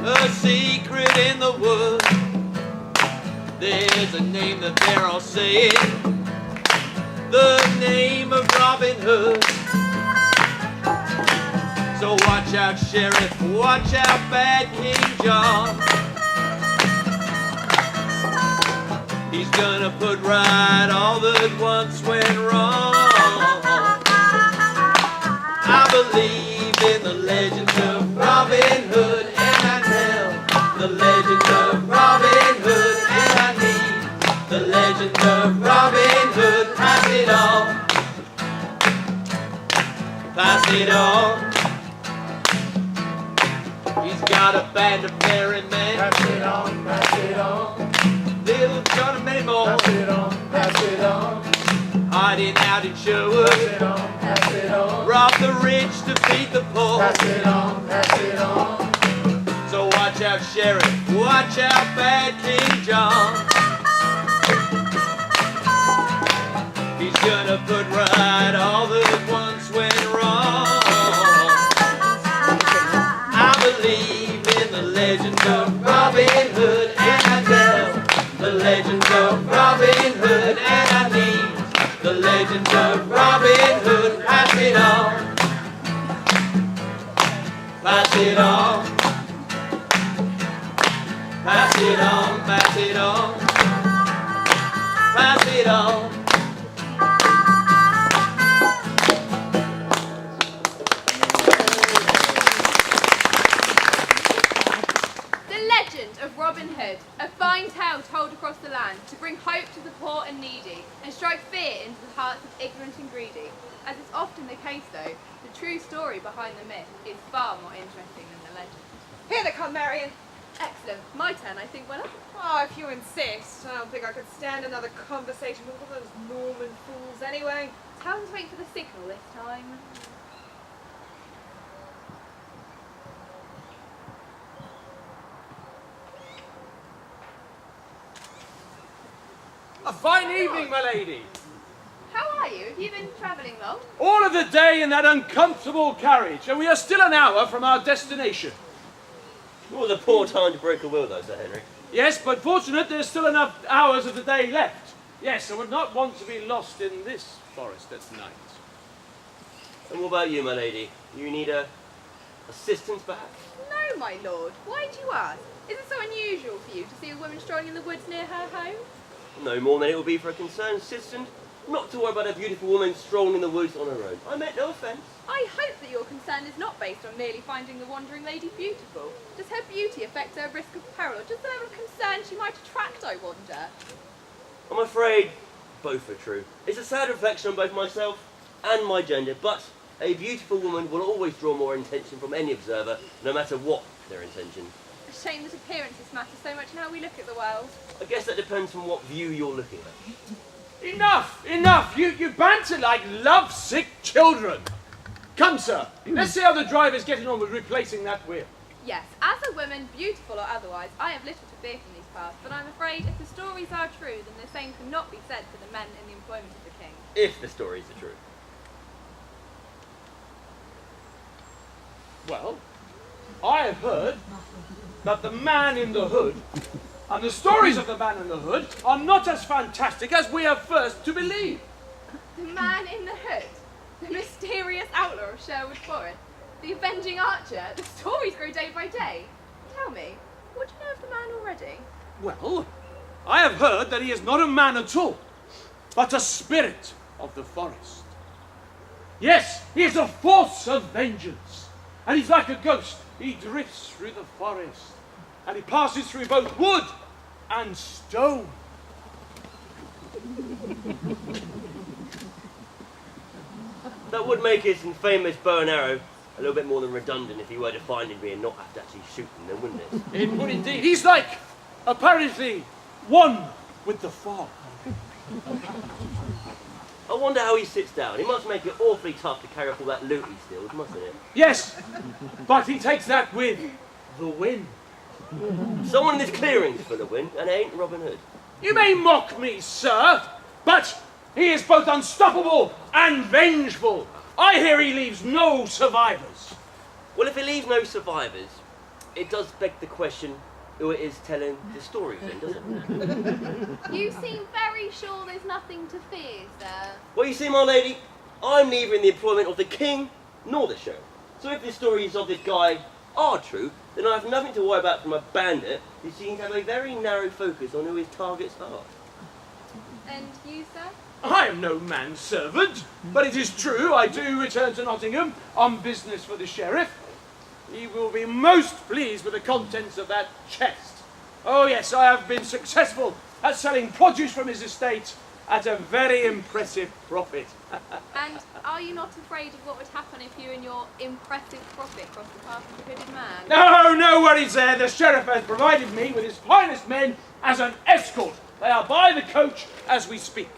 a secret in the woods. There's a name that they're all saying, the name of Robin Hood. So watch out, Sheriff, watch out, bad King John. He's gonna put right all that once went wrong. I believe in the legend of Robin Hood, and I tell the legend of Robin Hood, and I need the legend of Robin Hood. Pass it on, pass it on. He's got a band of merry men. Pass it on, pass it on. Little John and many more. Pass it on, pass it on. Hiding out in Sherwood. Pass it on, pass it on. Rob the rich to feed the poor. Pass it on, pass it on. So watch out, Sheriff, watch out, bad King John. He's gonna put right all that once went wrong. I believe in the legend of Robin Hood, and I tell the legend of Robin Hood, and I need the legend of Robin Hood. Pass it on, pass it on, pass it on, pass it on, pass it on. Of Robin Hood, a fine tale told across the land to bring hope to the poor and needy and strike fear into the hearts of ignorant and greedy. As is often the case though, the true story behind the myth is far more interesting than the legend. Here they come, Marion. Excellent. My turn, I think, Willa. Oh, if you insist. I don't think I could stand another conversation with all those Norman fools anyway. Tell them to wait for the signal this time. A fine evening, my lady. How are you? Have you been travelling long? All of the day in that uncomfortable carriage, and we are still an hour from our destination. It was a poor time to break a will, though, Sir Henry. Yes, but fortunate there's still enough hours of the day left. Yes, I would not want to be lost in this forest at night. And what about you, my lady? You need assistance, perhaps? No, my lord. Why do you ask? Is it so unusual for you to see a woman strolling in the woods near her home? No more than it would be for a concerned citizen not to worry about a beautiful woman strolling in the woods on her own. I meant no offence. I hope that your concern is not based on merely finding the wandering lady beautiful. Does her beauty affect her risk of peril, or just the level of concern she might attract, I wonder? I'm afraid both are true. It's a sad reflection on both myself and my gender, but a beautiful woman will always draw more attention from any observer, no matter what their intention. A shame that appearances matter so much in how we look at the world. I guess that depends on what view you're looking at. Enough! Enough! You banter like lovesick children. Come, sir, let's see how the driver's getting on with replacing that wheel. Yes, as a woman, beautiful or otherwise, I have little to fear from these paths, but I'm afraid if the stories are true, then the same cannot be said for the men in the employment of the king. If the stories are true. Well, I have heard that the man in the hood and the stories of the man in the hood are not as fantastic as we have first to believe. The man in the hood? The mysterious outlaw of Sherwood Forest? The avenging archer? The stories grow day by day. Tell me, what do you know of the man already? Well, I have heard that he is not a man at all, but a spirit of the forest. Yes, he is a force of vengeance, and he's like a ghost. He drifts through the forest, and he passes through both wood and stone. That would make his infamous bow and arrow a little bit more than redundant if he were to find me and not have to actually shoot them, wouldn't it? It would indeed. He's like, apparently, one with the fog. I wonder how he sits down. It must make it awfully tough to carry off all that loot he steals, mustn't it? Yes, but he takes that with the wind. Someone in this clearing's full of wind, and it ain't Robin Hood. You may mock me, sir, but he is both unstoppable and vengeful. I hear he leaves no survivors. Well, if he leaves no survivors, it does beg the question who it is telling the stories then, doesn't it? You seem very sure there's nothing to fear, sir. Well, you see, my lady, I'm neither in the employment of the king nor the sheriff. So if the stories of this guy are true, then I have nothing to worry about from a bandit who seems to have a very narrow focus on who his targets are. And you, sir? I am no manservant, but it is true I do return to Nottingham on business for the sheriff. He will be most pleased with the contents of that chest. Oh yes, I have been successful at selling produce from his estate at a very impressive profit. And are you not afraid of what would happen if you and your impressive profit crossed the path of the hooded man? No worries there. The sheriff has provided me with his finest men as an escort. They are by the coach as we speak.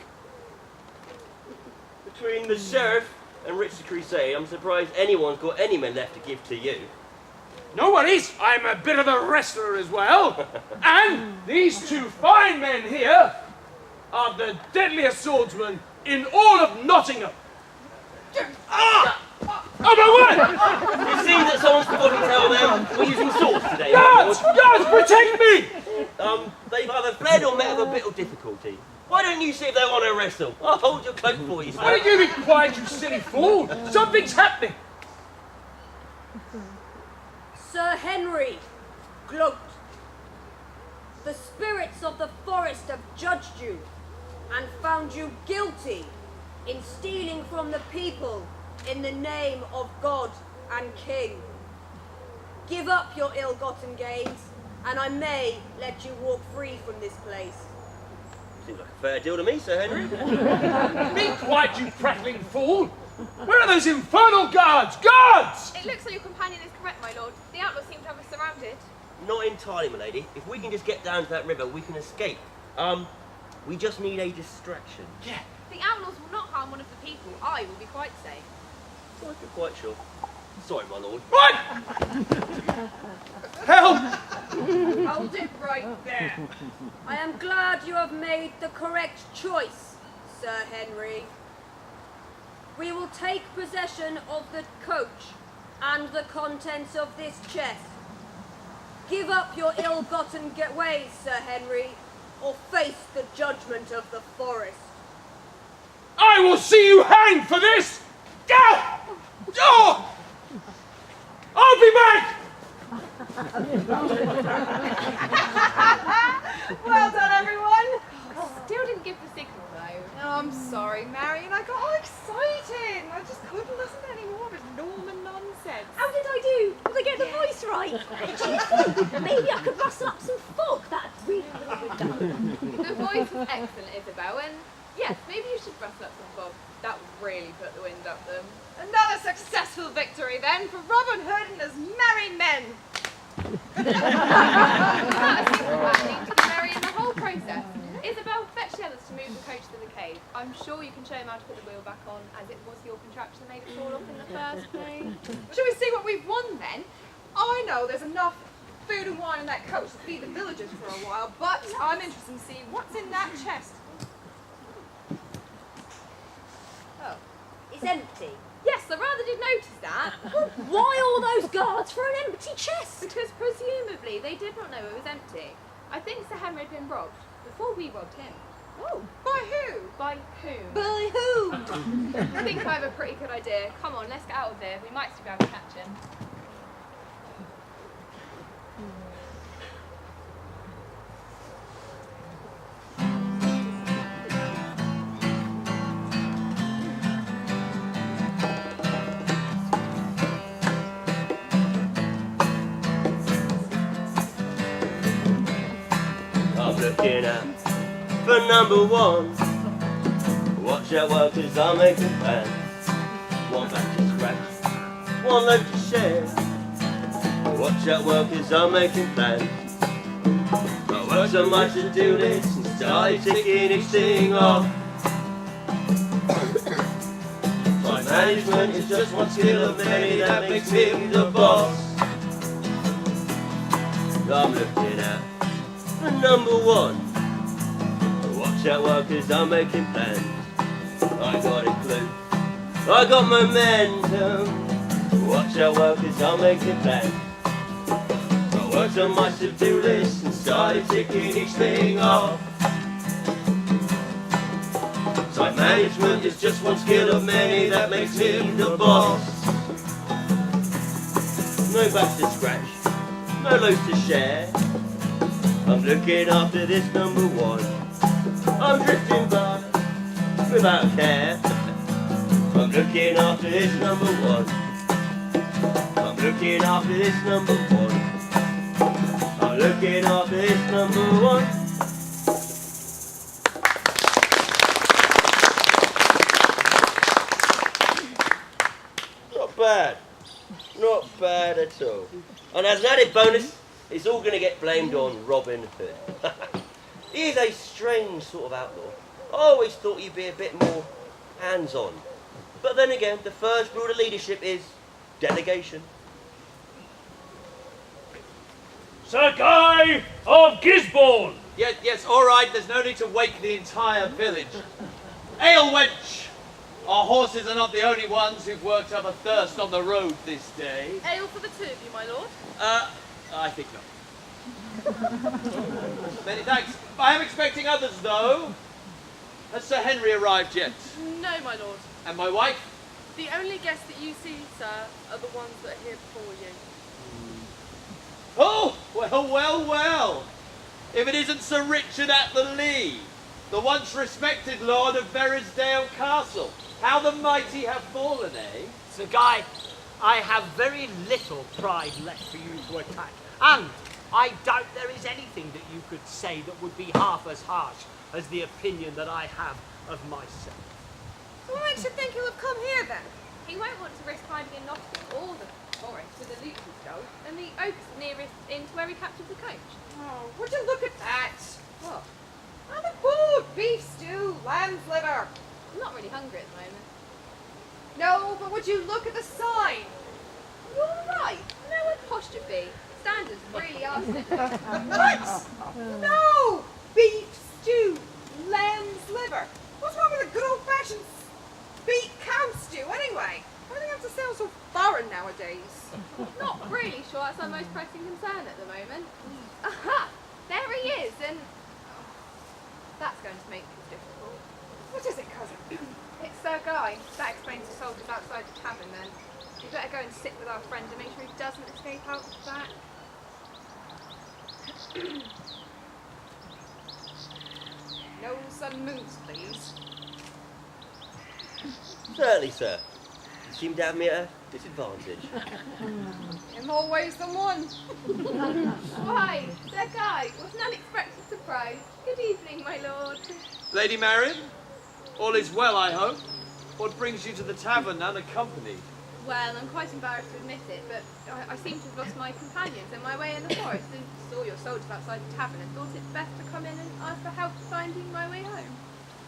Between the sheriff and Richard Crusade, I'm surprised anyone's got any men left to give to you. No worries, I'm a bit of a wrestler as well. And these two fine men here are the deadliest swordsmen in all of Nottingham. Ah! Oh my word! It seems that someone's forgotten to tell them we're using swords today. Guards! Guards, protect me! They've either fled or met with a bit of difficulty. Why don't you see if they want to wrestle? I'll hold your cloak for you, sir. Why don't you be quiet, you silly fool? Something's happening. Sir Henry, cloaked. The spirits of the forest have judged you and found you guilty in stealing from the people in the name of God and King. Give up your ill-gotten gains, and I may let you walk free from this place. Seems like a fair deal to me, Sir Henry. Be quiet, you prattling fool! Where are those infernal guards? Guards! It looks like your companion is correct, my lord. The outlaws seem to have us surrounded. Not entirely, my lady. If we can just get down to that river, we can escape. We just need a distraction. Yeah. The outlaws will not harm one of the people. I will be quite safe. I feel quite sure. Sorry, my lord. What? Help! Hold it right there. I am glad you have made the correct choice, Sir Henry. We will take possession of the coach and the contents of this chest. Give up your ill-gotten ways, Sir Henry, or face the judgment of the forest. I will see you hanged for this! Go! Oh! I'll be back! Well done, everyone. Still didn't give the signal, though. Oh, I'm sorry, Marion. I got all excited. I just couldn't listen anymore of his Norman nonsense. How did I do? Did I get the voice right? Maybe I could rustle up some fog. That really would have been done. The voice was excellent, Isabel, and yes, maybe you should rustle up some fog. That would really put the wind up them. Another successful victory, then, for Robin Hood and his merry men. That a single man needs to be merry in the whole process. Isabel, fetch the others to move the coach to the cave. I'm sure you can show him how to put the wheel back on, as it was your contraption that made it fall off in the first place. Shall we see what we've won, then? I know there's enough food and wine in that coach to feed the villagers for a while, but I'm interested in seeing what's in that chest. Oh. It's empty. Yes, I rather did notice that. Why all those guards for an empty chest? Because presumably they did not know it was empty. I think Sir Henry had been robbed before we robbed him. Oh, by who? By whom? By who? I think I have a pretty good idea. Come on, let's get out of here. We might still be able to catch him. I'm looking out for number one. Watch out, workers are making plans. One back to scratch, one loaf to share. Watch out, workers are making plans. I work so much to do this and started ticking each thing off. My management is just one skill of many that makes him the boss. I'm looking out for number one. Watch out, workers are making plans. I got a clue, I got momentum. Watch out, workers are making plans. worked on my to-do list and started ticking each thing off. Time management is just one skill of many that makes me the boss. No backs to scratch, no loads to share. I'm looking after this number one. I'm drifting by without care. I'm looking after this number one. I'm looking after this number one. I'm looking after this number one. Not bad. Not bad at all. And as an added bonus, it's all going to get blamed on Robin Hood. He is a strange sort of outlaw. I always thought he'd be a bit more hands-on. But then again, the first rule of leadership is delegation. Sir Guy of Gisborne! Yes, all right, there's no need to wake the entire village. Ale, wench! Our horses are not the only ones who've worked up a thirst on the road this day. Ale for the two of you, my lord. I think not. Many thanks. I am expecting others, though. Has Sir Henry arrived yet? No, my lord. And my wife? The only guests that you see, sir, are the ones that are here before you. Oh, well. If it isn't Sir Richard Atherley, the once respected lord of Verisdale Castle. How the mighty have fallen, eh? Sir Guy, I have very little pride left for you to attack, and I doubt there is anything that you could say that would be half as harsh as the opinion that I have of myself. So what makes you think he'll have come here then? He won't want to risk finding in Nottingham or the forest with the loot he stole, and the oak's nearest in to where he captured the coach. Oh, would you look at that? What? On the food, beef stew, lamb's liver. I'm not really hungry at the moment. No, but would you look at the sign? You're right. No apostrophe. Standards really are set. What? No! Beef stew, lamb's liver. What's wrong with a good old-fashioned beef cow stew anyway? Everything has to sound so foreign nowadays. Not really sure that's our most pressing concern at the moment. Aha! There he is, and that's going to make things difficult. What is it, cousin? It's Sir Guy. That explains the soldiers outside the tavern then. We better go and sit with our friend and make sure he doesn't escape out the back. No sudden moves, please. Certainly, sir. You seem to have me at a disadvantage. In more ways than one. Why, Sir Guy, what an unexpected surprise. Good evening, my lord. Lady Marion? All is well, I hope. What brings you to the tavern unaccompanied? Well, I'm quite embarrassed to admit it, but I seem to have lost my companions in my way in the forest and saw your soldiers outside the tavern and thought it best to come in and ask for help finding my way home.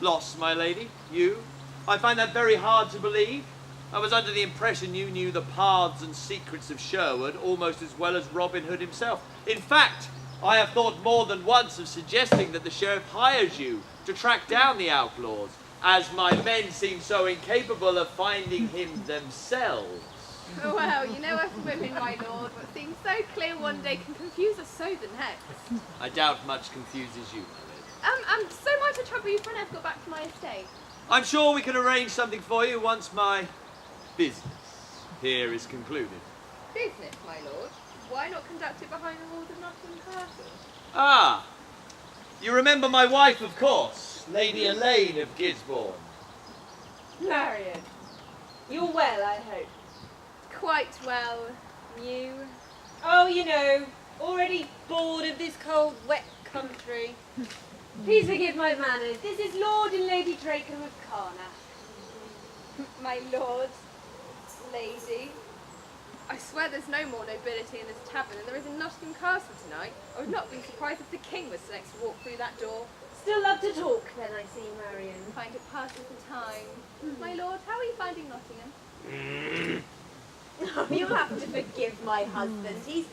Lost, my lady? You? I find that very hard to believe. I was under the impression you knew the paths and secrets of Sherwood almost as well as Robin Hood himself. In fact, I have thought more than once of suggesting that the sheriff hires you to track down the outlaws, as my men seem so incapable of finding him themselves. Well, you know us women, my lord, what seems so clear one day can confuse us so the next. I doubt much confuses you, my lady. So much to trouble you for when I've got back to my estate. I'm sure we can arrange something for you once my business here is concluded. Business, my lord? Why not conduct it behind the walls of Nottingham Castle? Ah, you remember my wife, of course, Lady Elaine of Gisborne. Marion, you're well, I hope. Quite well. You? Oh, you know, already bored of this cold, wet country. Please forgive my manners. This is Lord and Lady Draco of Carna. My lord. Lady. I swear there's no more nobility in this tavern than there is in Nottingham Castle tonight. I would not be surprised if the king was next to walk through that door. Still love to talk, then, I see, Marion. Find it passes the time. My lord, how are you finding Nottingham? Oh, you'll have to forgive my husband. He's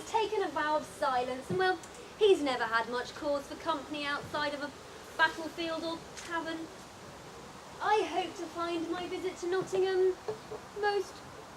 taken a vow of silence, and well, he's never had much cause for company outside of a battlefield or tavern. I hope to find my visit to Nottingham most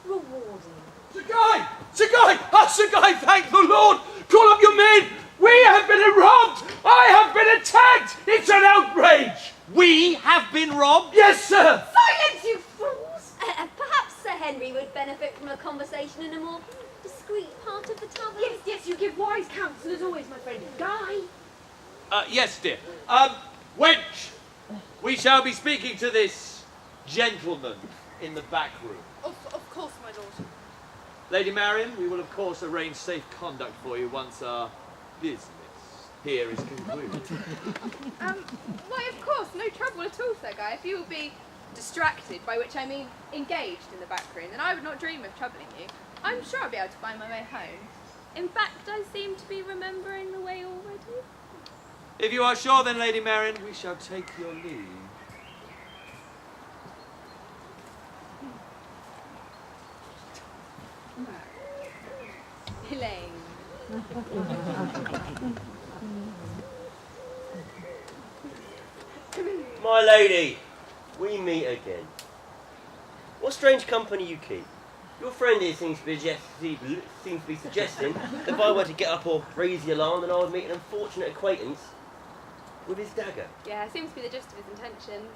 rewarding. Sir Guy! Sir Guy! Ah, Sir Guy, thank the Lord! Call up your men! We have been robbed! I have been attacked! It's an outrage! We have been robbed? Yes, sir! Silence, you fools! Perhaps Sir Henry would benefit from a conversation in a more discreet part of the tavern. Yes, you give wise counsel as always, my friend. Guy. Yes, dear. Wench, we shall be speaking to this gentleman in the back room. Of course, my lord. Lady Marion, we will of course arrange safe conduct for you once our business here is concluded. Why, of course, no trouble at all, Sir Guy. If you will be distracted, by which I mean engaged in the back room, then I would not dream of troubling you. I'm sure I'll be able to find my way home. In fact, I seem to be remembering the way already. If you are sure, then, Lady Marion, we shall take your leave. Elaine. My lady, we meet again. What strange company you keep. Your friend here seems to be suggesting that if I were to get up or raise the alarm, then I would meet an unfortunate acquaintance with his dagger. Yeah, it seems to be the gist of his intentions.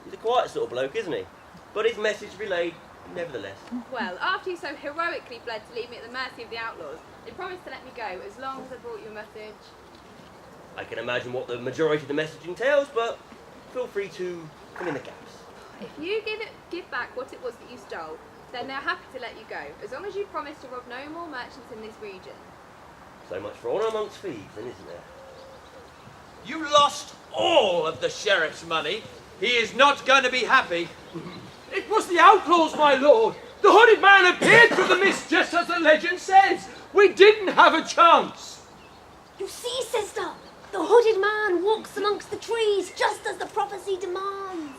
He's a quiet sort of bloke, isn't he? But his message relayed, nevertheless. Well, after you so heroically fled to leave me at the mercy of the outlaws, they promised to let me go as long as I brought you a message. I can imagine what the majority of the message entails, but feel free to fill in the gaps. If you give back what it was that you stole, then they're happy to let you go, as long as you promise to rob no more merchants in this region. So much for honour amongst thieves, then, isn't there? You lost all of the sheriff's money. He is not going to be happy. It was the outlaws, my lord. The hooded man appeared through the mist, just as the legend says. We didn't have a chance. You see, sister, the hooded man walks amongst the trees just as the prophecy demands.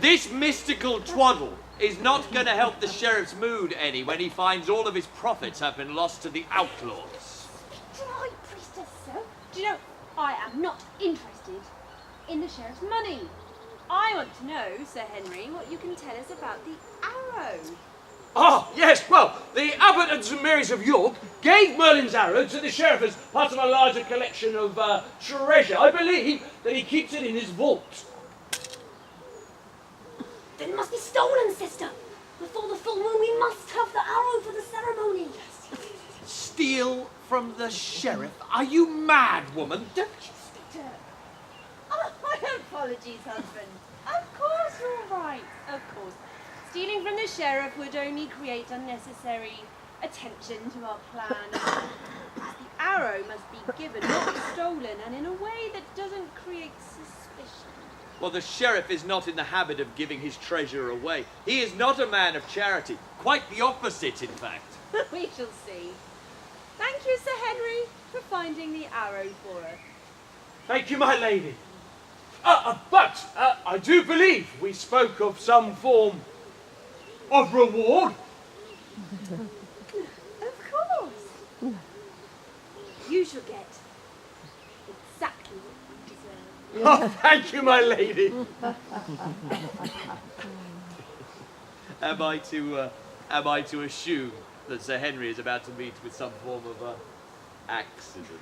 This mystical twaddle is not going to help the sheriff's mood any when he finds all of his profits have been lost to the outlaws. Dry, priestess, sir. Do you know, I am not interested in the sheriff's money. I want to know, Sir Henry, what you can tell us about the arrow. Ah, yes, well, the Abbot and St Mary's of York gave Merlin's arrow to the sheriff as part of a larger collection of treasure. I believe that he keeps it in his vault. Then it must be stolen, sister. Before the full moon, we must have the arrow for the ceremony. Steal from the sheriff? Are you mad, woman? Don't you speak to her. Oh, my apologies, husband. Of course you're right. Of course. Stealing from the sheriff would only create unnecessary attention to our plan. The arrow must be given, not be stolen, and in a way that doesn't create suspicion. Well, the sheriff is not in the habit of giving his treasure away. He is not a man of charity. Quite the opposite, in fact. We shall see. Thank you, Sir Henry, for finding the arrow for us. Thank you, my lady. But I do believe we spoke of some form of reward. Of course. You shall get exactly what you deserve. Oh, thank you, my lady. Am I to assume that Sir Henry is about to meet with some form of accident?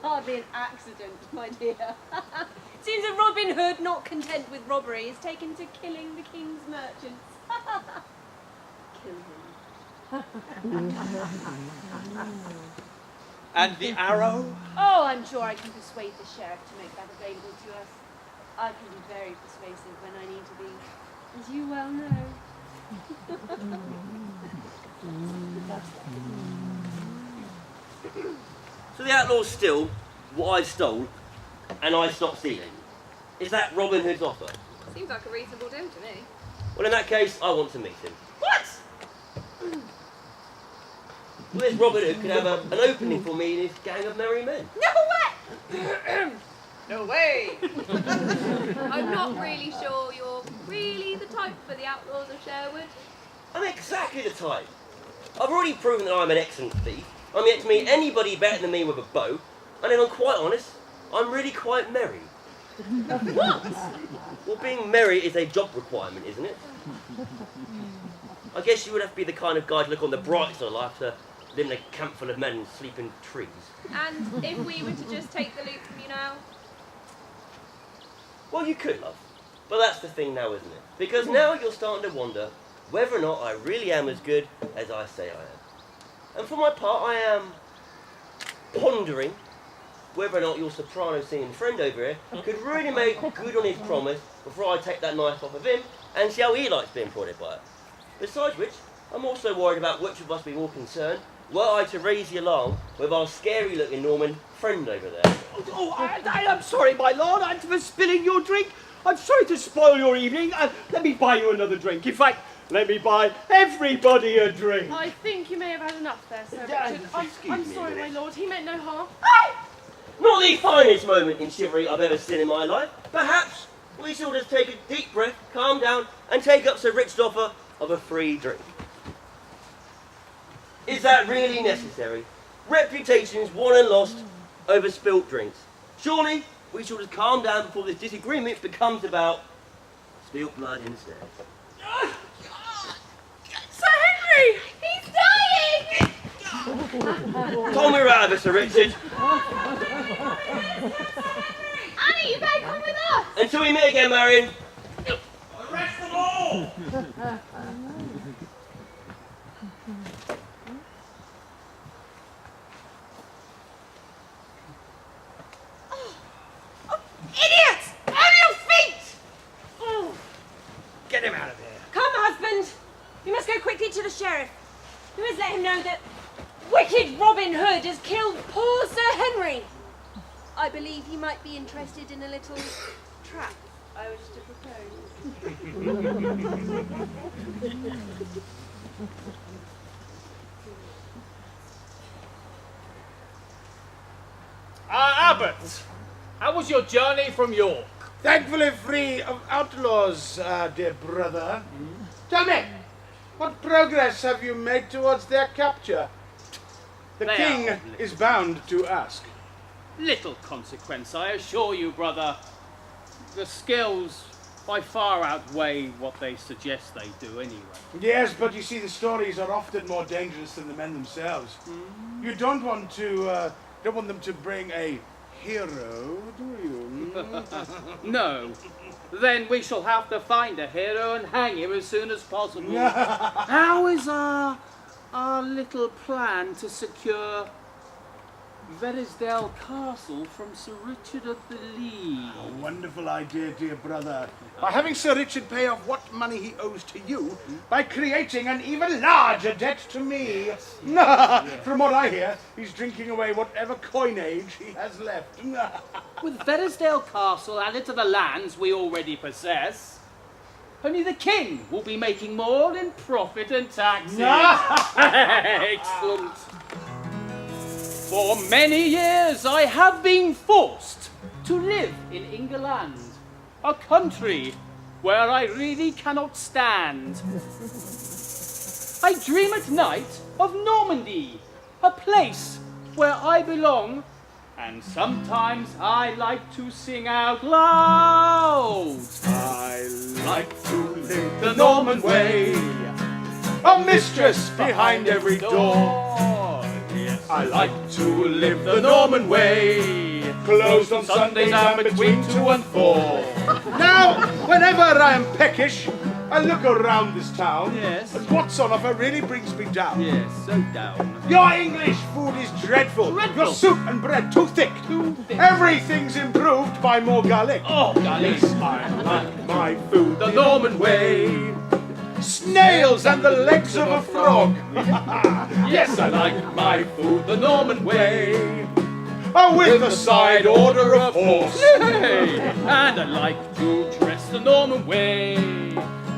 Hardly an accident, my dear. Seems that Robin Hood, not content with robbery, is taken to killing the king's merchants. Kill him. And the arrow? Oh, I'm sure I can persuade the sheriff to make that available to us. I can be very persuasive when I need to be, as you well know. So the outlaws steal what I stole, and I stop stealing. Is that Robin Hood's offer? Seems like a reasonable deal to me. Well, in that case, I want to meet him. What? Well, this Robin Hood could have an opening for me in his gang of merry men. No way! No way! I'm not really sure you're really the type for the outlaws of Sherwood. I'm exactly the type. I've already proven that I'm an excellent thief. I'm yet to meet anybody better than me with a bow. And if I'm quite honest, I'm really quite merry. What? Well, being merry is a job requirement, isn't it? I guess you would have to be the kind of guy to look on the bright side of life to live in a camp full of men and sleep in trees. And if we were to just take the loot from you now? Well, you could, love. But that's the thing now, isn't it? Because now you're starting to wonder whether or not I really am as good as I say I am. And for my part, I am pondering whether or not your soprano singing friend over here could really make good on his promise before I take that knife off of him and see how he likes being prodded by it. Besides which, I'm also worried about which of us be more concerned were I to raise the alarm with our scary-looking Norman friend over there. Oh, I am sorry, my lord, I'm for spilling your drink. I'm sorry to spoil your evening. Let me buy you another drink. In fact, let me buy everybody a drink. I think you may have had enough there, Sir Richard. I'm sorry, my lord. He meant no harm. Not the finest moment in chivalry I've ever seen in my life. Perhaps we shall just take a deep breath, calm down, and take up Sir Richard's offer of a free drink. Is that really necessary? Reputations won and lost over spilt drinks. Surely we shall just calm down before this disagreement becomes about spilt blood instead. Sir Henry! He's dying! Pull me out of it, Sir Richard. Annie, you better come with us! Until we meet again, Marion. Arrest them all! Idiots! On your feet! Get him out of here. Come, husband. We must go quickly to the sheriff. We must let him know that wicked Robin Hood has killed poor Sir Henry. I believe he might be interested in a little trap I was to propose. Abbott, how was your journey from York? Thankfully free of outlaws, dear brother. Tell me, what progress have you made towards their capture? The They king are is bound to ask. Little consequence, I assure you, brother. The skills by far outweigh what they suggest they do anyway. Yes, but you see, the stories are often more dangerous than the men themselves. You don't want them to bring a hero, do you? No. Then we shall have to find a hero and hang him as soon as possible. How is our little plan to secure Verisdale Castle from Sir Richard of the Lee? A wonderful idea, dear brother. By having Sir Richard pay off what money he owes to you, by creating an even larger debt to me. From what I hear, he's drinking away whatever coinage he has left. With Verisdale Castle added to the lands we already possess, only the king will be making more in profit and taxes. Excellent. For many years I have been forced to live in England, a country where I really cannot stand. I dream at night of Normandy, a place where I belong, and sometimes I like to sing out loud. I like to live the Norman way, a mistress behind every door. I like to live the Norman way, closed on Sundays and between 2 and 4. Now, whenever I am peckish, I look around this town, Yes. and what's on offer really brings me down. Yes, so down. Your English food is dreadful. Dreadful. Your soup and bread too thick. Too thick. Everything's improved by more garlic. Oh, garlic. Yes, I like my food the Norman way. Snails and the legs of a frog. Yes, I like my food the Norman way. Oh, with a side order of horse. Hey, and I like to dress the Norman way,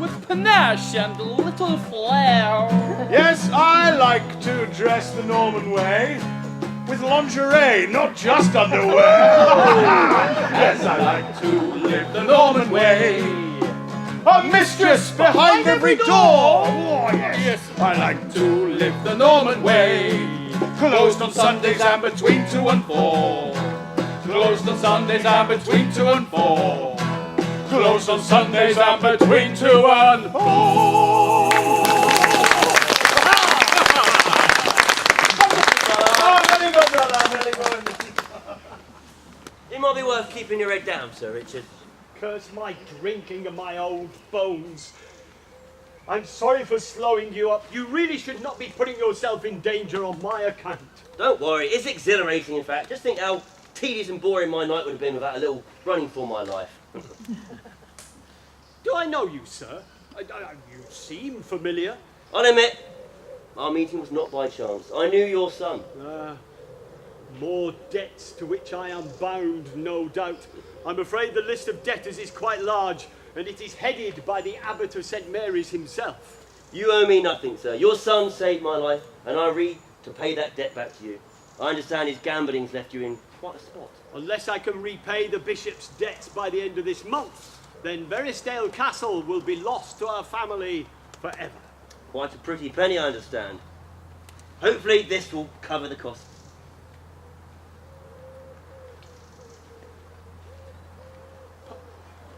with panache and a little flair. Yes, I like to dress the Norman way, with lingerie, not just underwear. Yes, I like to live the Norman way. A mistress behind every door. Oh, yes. I like to live the Norman way, closed on Sundays and between 2 and 4. Closed on Sundays and between 2 and 4. Closed on Sundays and between 2 and 4. It might be worth keeping your head down, Sir Richard. Curse my drinking and my old bones. I'm sorry for slowing you up. You really should not be putting yourself in danger on my account. Don't worry, it's exhilarating in fact. Just think how tedious and boring my night would have been without a little running for my life. Do I know you, sir? You seem familiar. I'll admit, our meeting was not by chance. I knew your son. More debts to which I am bound, no doubt. I'm afraid the list of debtors is quite large, and it is headed by the Abbot of St. Mary's himself. You owe me nothing, sir. Your son saved my life, and I agreed to pay that debt back to you. I understand his gambling's left you in quite a spot. Unless I can repay the bishop's debts by the end of this month, then Verisdale Castle will be lost to our family forever. Quite a pretty penny, I understand. Hopefully this will cover the cost.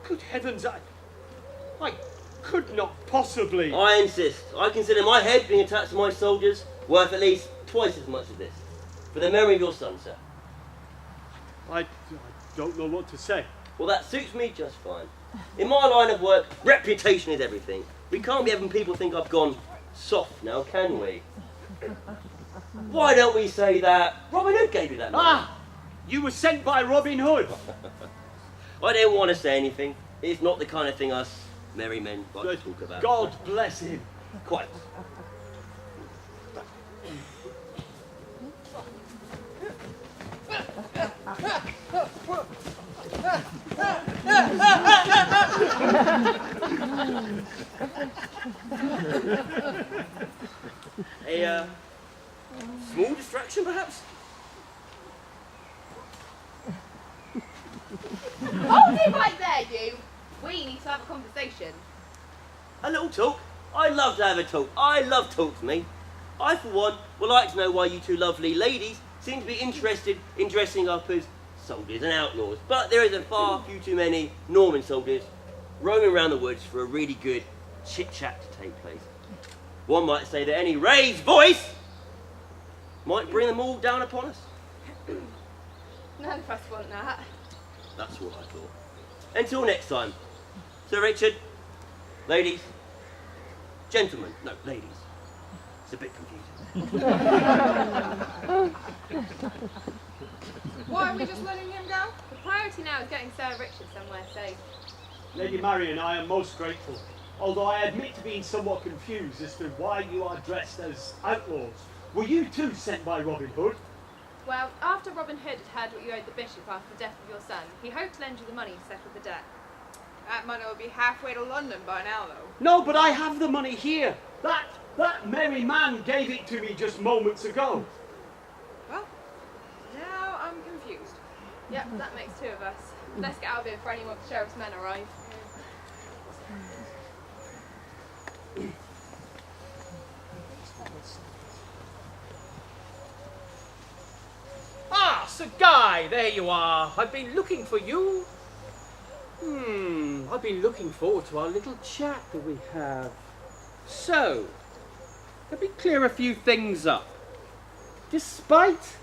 Good heavens, I could not possibly. I insist. I consider my head being attached to my soldiers worth at least twice as much as this. For the memory of your son, sir. I don't know what to say. Well, that suits me just fine. In my line of work, reputation is everything. We can't be having people think I've gone soft now, can we? Why don't we say that Robin Hood gave you that money? You were sent by Robin Hood. I didn't want to say anything. It's not the kind of thing us merry men like to talk about. God bless him. Quite. A small distraction, perhaps? Hold it right there, you! We need to have a conversation. A little talk? I love to have a talk. I love talk to me. I, for one, would like to know why you two lovely ladies seem to be interested in dressing up as soldiers and outlaws. But there is a far few too many Norman soldiers roaming around the woods for a really good chit-chat to take place. One might say that any raised voice might bring them all down upon us. None of us want that. That's what I thought. Until next time. Sir Richard, ladies, gentlemen, no, ladies. It's a bit confusing. Why are we just letting him go? The priority now is getting Sir Richard somewhere safe. Lady Marion, I am most grateful. Although I admit to being somewhat confused as to why you are dressed as outlaws. Were you too sent by Robin Hood? Well, after Robin Hood had heard what you owed the bishop after the death of your son, he hoped to lend you the money to settle the debt. That money will be halfway to London by now, though. No, but I have the money here. That merry man gave it to me just moments ago. Well, now I'm confused. Yep, that makes two of us. Let's get out of here before any more of the sheriff's men arrive. Ah, Sir Guy, there you are. I've been looking for you. I've been looking forward to our little chat that we have. So, let me clear a few things up. Despite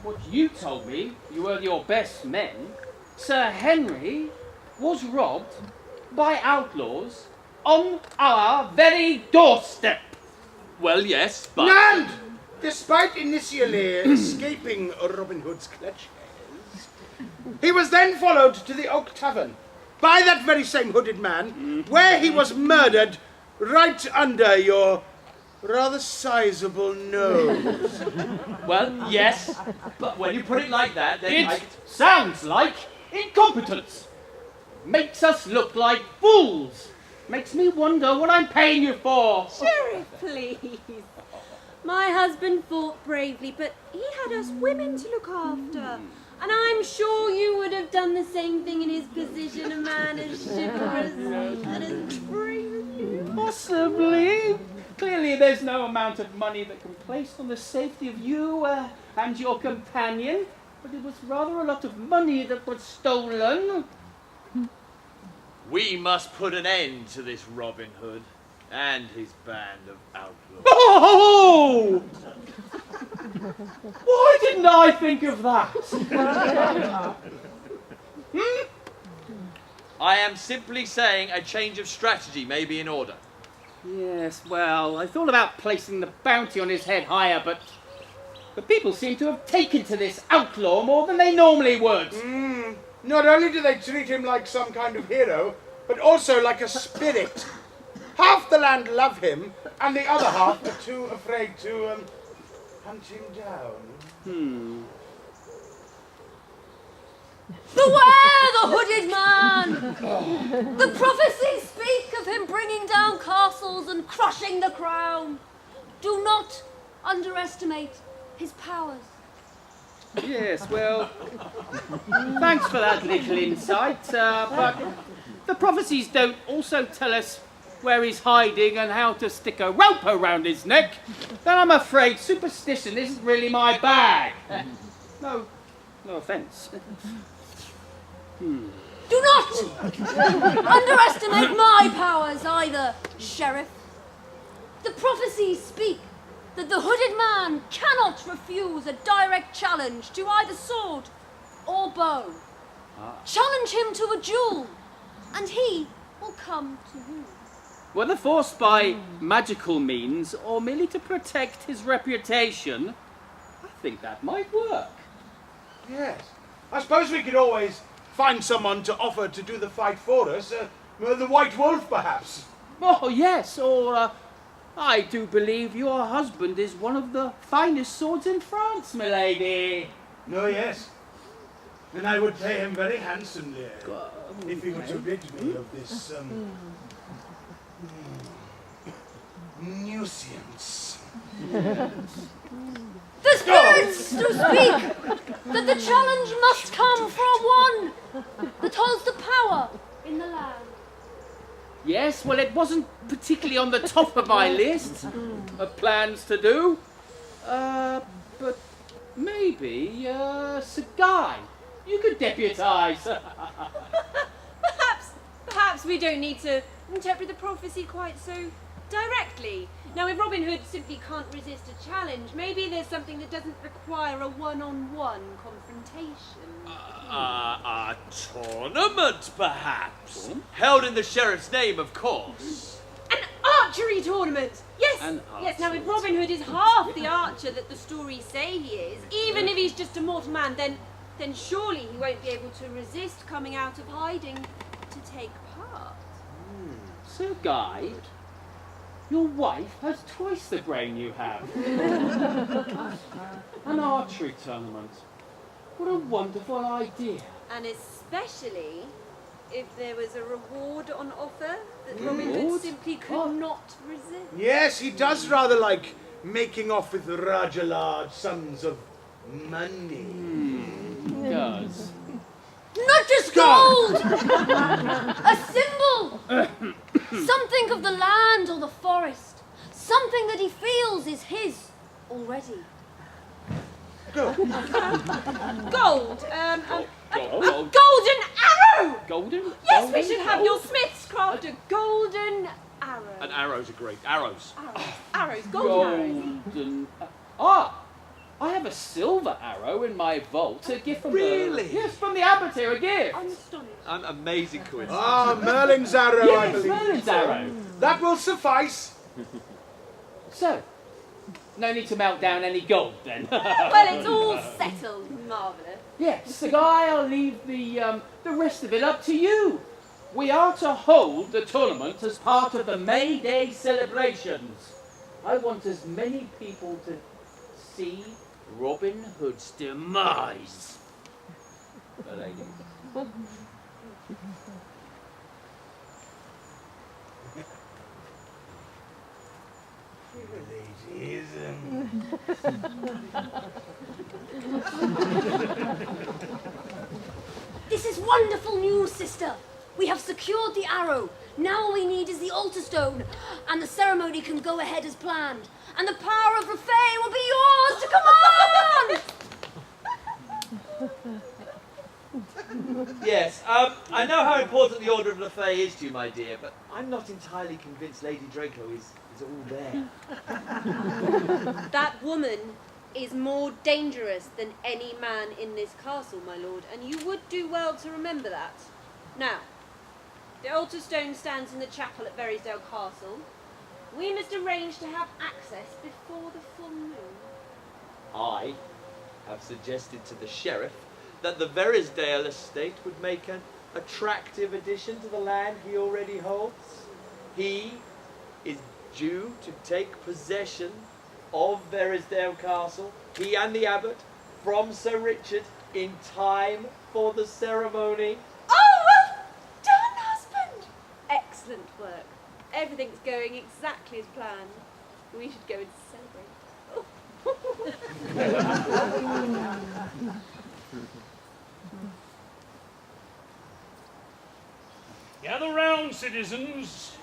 what you told me, you were your best men, Sir Henry was robbed by outlaws on our very doorstep. Well, yes, but... And despite initially escaping Robin Hood's clutches, he was then followed to the Oak Tavern by that very same hooded man, where he was murdered right under your rather sizable nose. Well, yes, but when you put it like that, then It sounds like incompetence. makes us look like fools. Makes me wonder what I'm paying you for. Sheriff, please. My husband fought bravely, but he had us women to look after. And I'm sure you would have done the same thing in his position, a man as chivalrous and as brave as you. Possibly. Clearly there's no amount of money that can be placed on the safety of you and your companion. but it was rather a lot of money that was stolen. We must put an end to this Robin Hood and his band of outlaws. Oh! Why didn't I think of that? I am simply saying a change of strategy may be in order. Yes, well, I thought about placing the bounty on his head higher, but people seem to have taken to this outlaw more than they normally would. Not only do they treat him like some kind of hero, but also like a spirit. Half the land love him, and the other half are too afraid to hunt him down. Beware the hooded man! The prophecies speak of him bringing down castles and crushing the crown. Do not underestimate his powers. Yes, well, thanks for that little insight, but the prophecies don't also tell us where he's hiding and how to stick a rope around his neck. Then I'm afraid superstition isn't really my bag. No offence. Do not underestimate my powers either, Sheriff. The prophecies speak that the hooded man cannot refuse a direct challenge to either sword or bow. Challenge him to a duel, and he will come to you. Whether forced by magical means or merely to protect his reputation, I think that might work. Yes. I suppose we could always find someone to offer to do the fight for us. The White Wolf, perhaps. Oh, yes, or I do believe your husband is one of the finest swords in France, milady. No, yes. And I would pay him very handsomely if he would rid me of this nuisance. The spirits do speak that the challenge must come from one that holds the power in the land. Yes, well, it wasn't particularly on the top of my list of plans to do. But maybe, Sir Guy, you could deputise. Perhaps we don't need to interpret the prophecy quite so directly. Now, if Robin Hood simply can't resist a challenge, maybe there's something that doesn't require a one-on-one confrontation. A tournament, perhaps? Held in the sheriff's name, of course. An archery tournament! Yes! Yes, now if Robin Hood is half the archer that the stories say he is, even if he's just a mortal man, then surely he won't be able to resist coming out of hiding to take part. Sir Guy, your wife has twice the brain you have. An archery tournament. What a wonderful idea. And especially if there was a reward on offer that Robin Hood simply could not resist. Yes, he does rather like making off with the Rajalard sons of money. He does. Not just gold! A symbol! Something of the land or the forest. Something that he feels is his already. Gold. Gold. Golden arrow! Golden? Yes, we should have your smiths craft a golden arrow. And arrows are great. Arrows. Arrows, golden arrows. I have a silver arrow in my vault. A gift from Really? Yes, from the abbot here, a gift. I'm astonished. An amazing coincidence. Merlin's arrow, I Yes, believe. Merlin's arrow. That will suffice. So, no need to melt down any gold then. Well, it's all settled. Marvellous. Yes, Sir Guy, I'll leave the rest of it up to you. We are to hold the tournament as part of the May Day celebrations. I want as many people to see Robin Hood's demise. The lady. This is wonderful news, sister. We have secured the arrow. Now all we need is the altar stone, and the ceremony can go ahead as planned. And the power of Rafay will be yours to command! Yes, I know how important the Order of the Fae is to you, my dear, but I'm not entirely convinced Lady Draco is all there. That woman is more dangerous than any man in this castle, my lord, and you would do well to remember that. Now, the altar stone stands in the chapel at Verisdale Castle. We must arrange to have access before the full moon. I have suggested to the sheriff that the Verisdale estate would make an attractive addition to the land he already holds. He is due to take possession of Verisdale Castle, he and the abbot, from Sir Richard in time for the ceremony. Oh, well done, husband! Excellent work. Everything's going exactly as planned. We should go and celebrate. Gather round, citizens.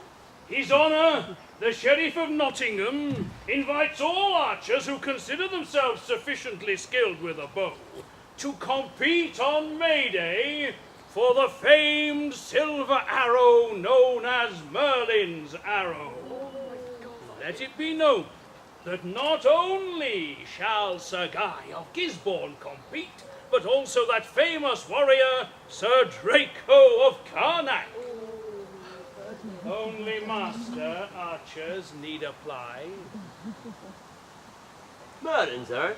His Honour, the Sheriff of Nottingham, invites all archers who consider themselves sufficiently skilled with a bow to compete on May Day for the famed silver arrow known as Merlin's arrow. Let it be known that not only shall Sir Guy of Gisborne compete, but also that famous warrior, Sir Draco of Carnac. Only master archers need apply. Merlin's arrow?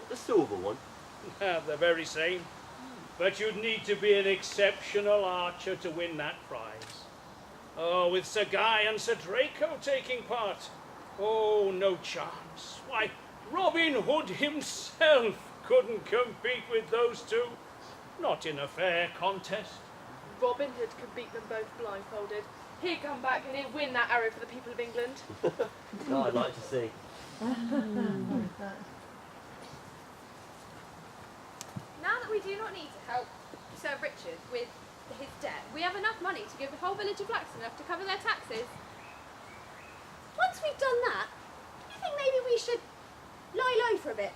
The silver one? The very same. But you'd need to be an exceptional archer to win that prize. Oh, with Sir Guy and Sir Draco taking part. Oh, no chance. Why, Robin Hood himself couldn't compete with those two. Not in a fair contest. Robin Hood could beat them both blindfolded. He'd come back and he'd win that arrow for the people of England. No, I'd like to see. Now that we do not need to help Sir Richard with his debt, we have enough money to give the whole village of Blackstone enough to cover their taxes. Once we've done that, do you think maybe we should lie low for a bit?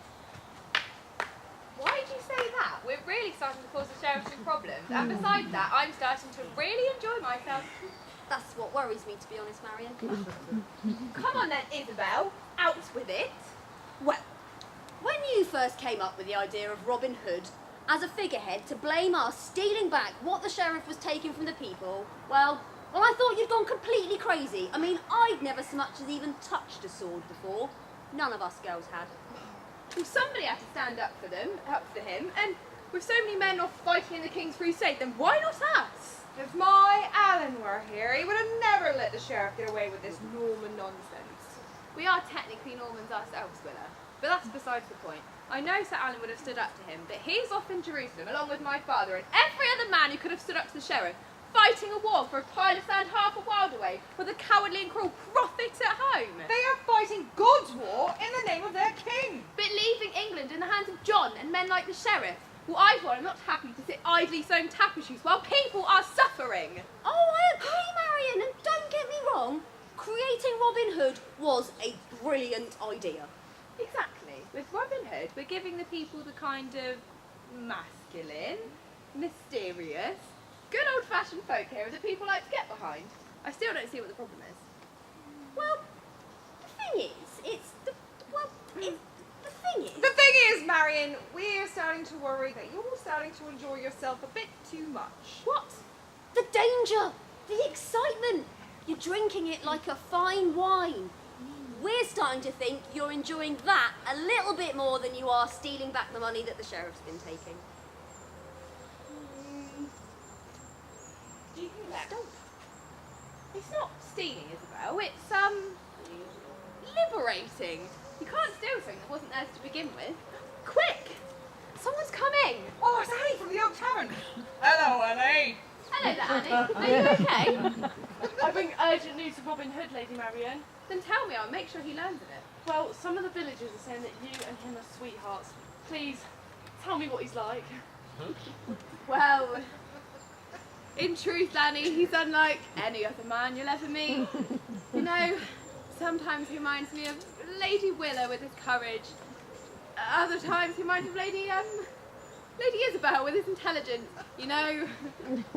Why did you say that? We're really starting to cause the sheriff some problems, and besides that, I'm starting to really enjoy myself. That's what worries me, to be honest, Marion. Come on then, Isabel, out with it. Well, when you first came up with the idea of Robin Hood as a figurehead to blame us stealing back what the sheriff was taking from the people, well, I thought you'd gone completely crazy. I mean, I'd never so much as even touched a sword before. None of us girls had. Well, somebody had to stand up for him, and with so many men off fighting in the King's Crusade, then why not us? If my Alan were here, he would have never let the sheriff get away with this Norman nonsense. We are technically Normans ourselves, Willa, but that's besides the point. I know Sir Alan would have stood up to him, but he's off in Jerusalem along with my father and every other man who could have stood up to the sheriff, fighting a war for a pile of sand half a world away with a cowardly and cruel prophet at home. They are fighting God's war in the name of their king. But leaving England in the hands of John and men like the sheriff, well, I thought I'm not happy to sit idly sewing tapestries while people are suffering. Oh, I agree, Marion, and don't get me wrong, creating Robin Hood was a brilliant idea. Exactly. With Robin Hood, we're giving the people the kind of masculine, mysterious, good old-fashioned folk hero that people like to get behind. I still don't see what the problem is. Well, the thing is, the thing is, Marion, we're starting to worry that you're starting to enjoy yourself a bit too much. What? The danger, the excitement. You're drinking it like a fine wine. We're starting to think you're enjoying that a little bit more than you are stealing back the money that the sheriff's been taking. Do you think that? Stop. It's not stealing, Isabel. It's, liberating. You can't steal something that wasn't theirs to begin with. Quick! Someone's coming! Oh, it's Annie from the Oak Tavern. Hello, Annie. Hello there, Annie. Are you okay? I bring urgent news of Robin Hood, Lady Marion. Then tell me, I'll make sure he learns of it. Well, some of the villagers are saying that you and him are sweethearts. Please, tell me what he's like. Well, in truth, Annie, he's unlike any other man you'll ever meet. You know, sometimes he reminds me of Lady Willa with his courage. Other times he reminds me of Lady Isabel with his intelligence. You know,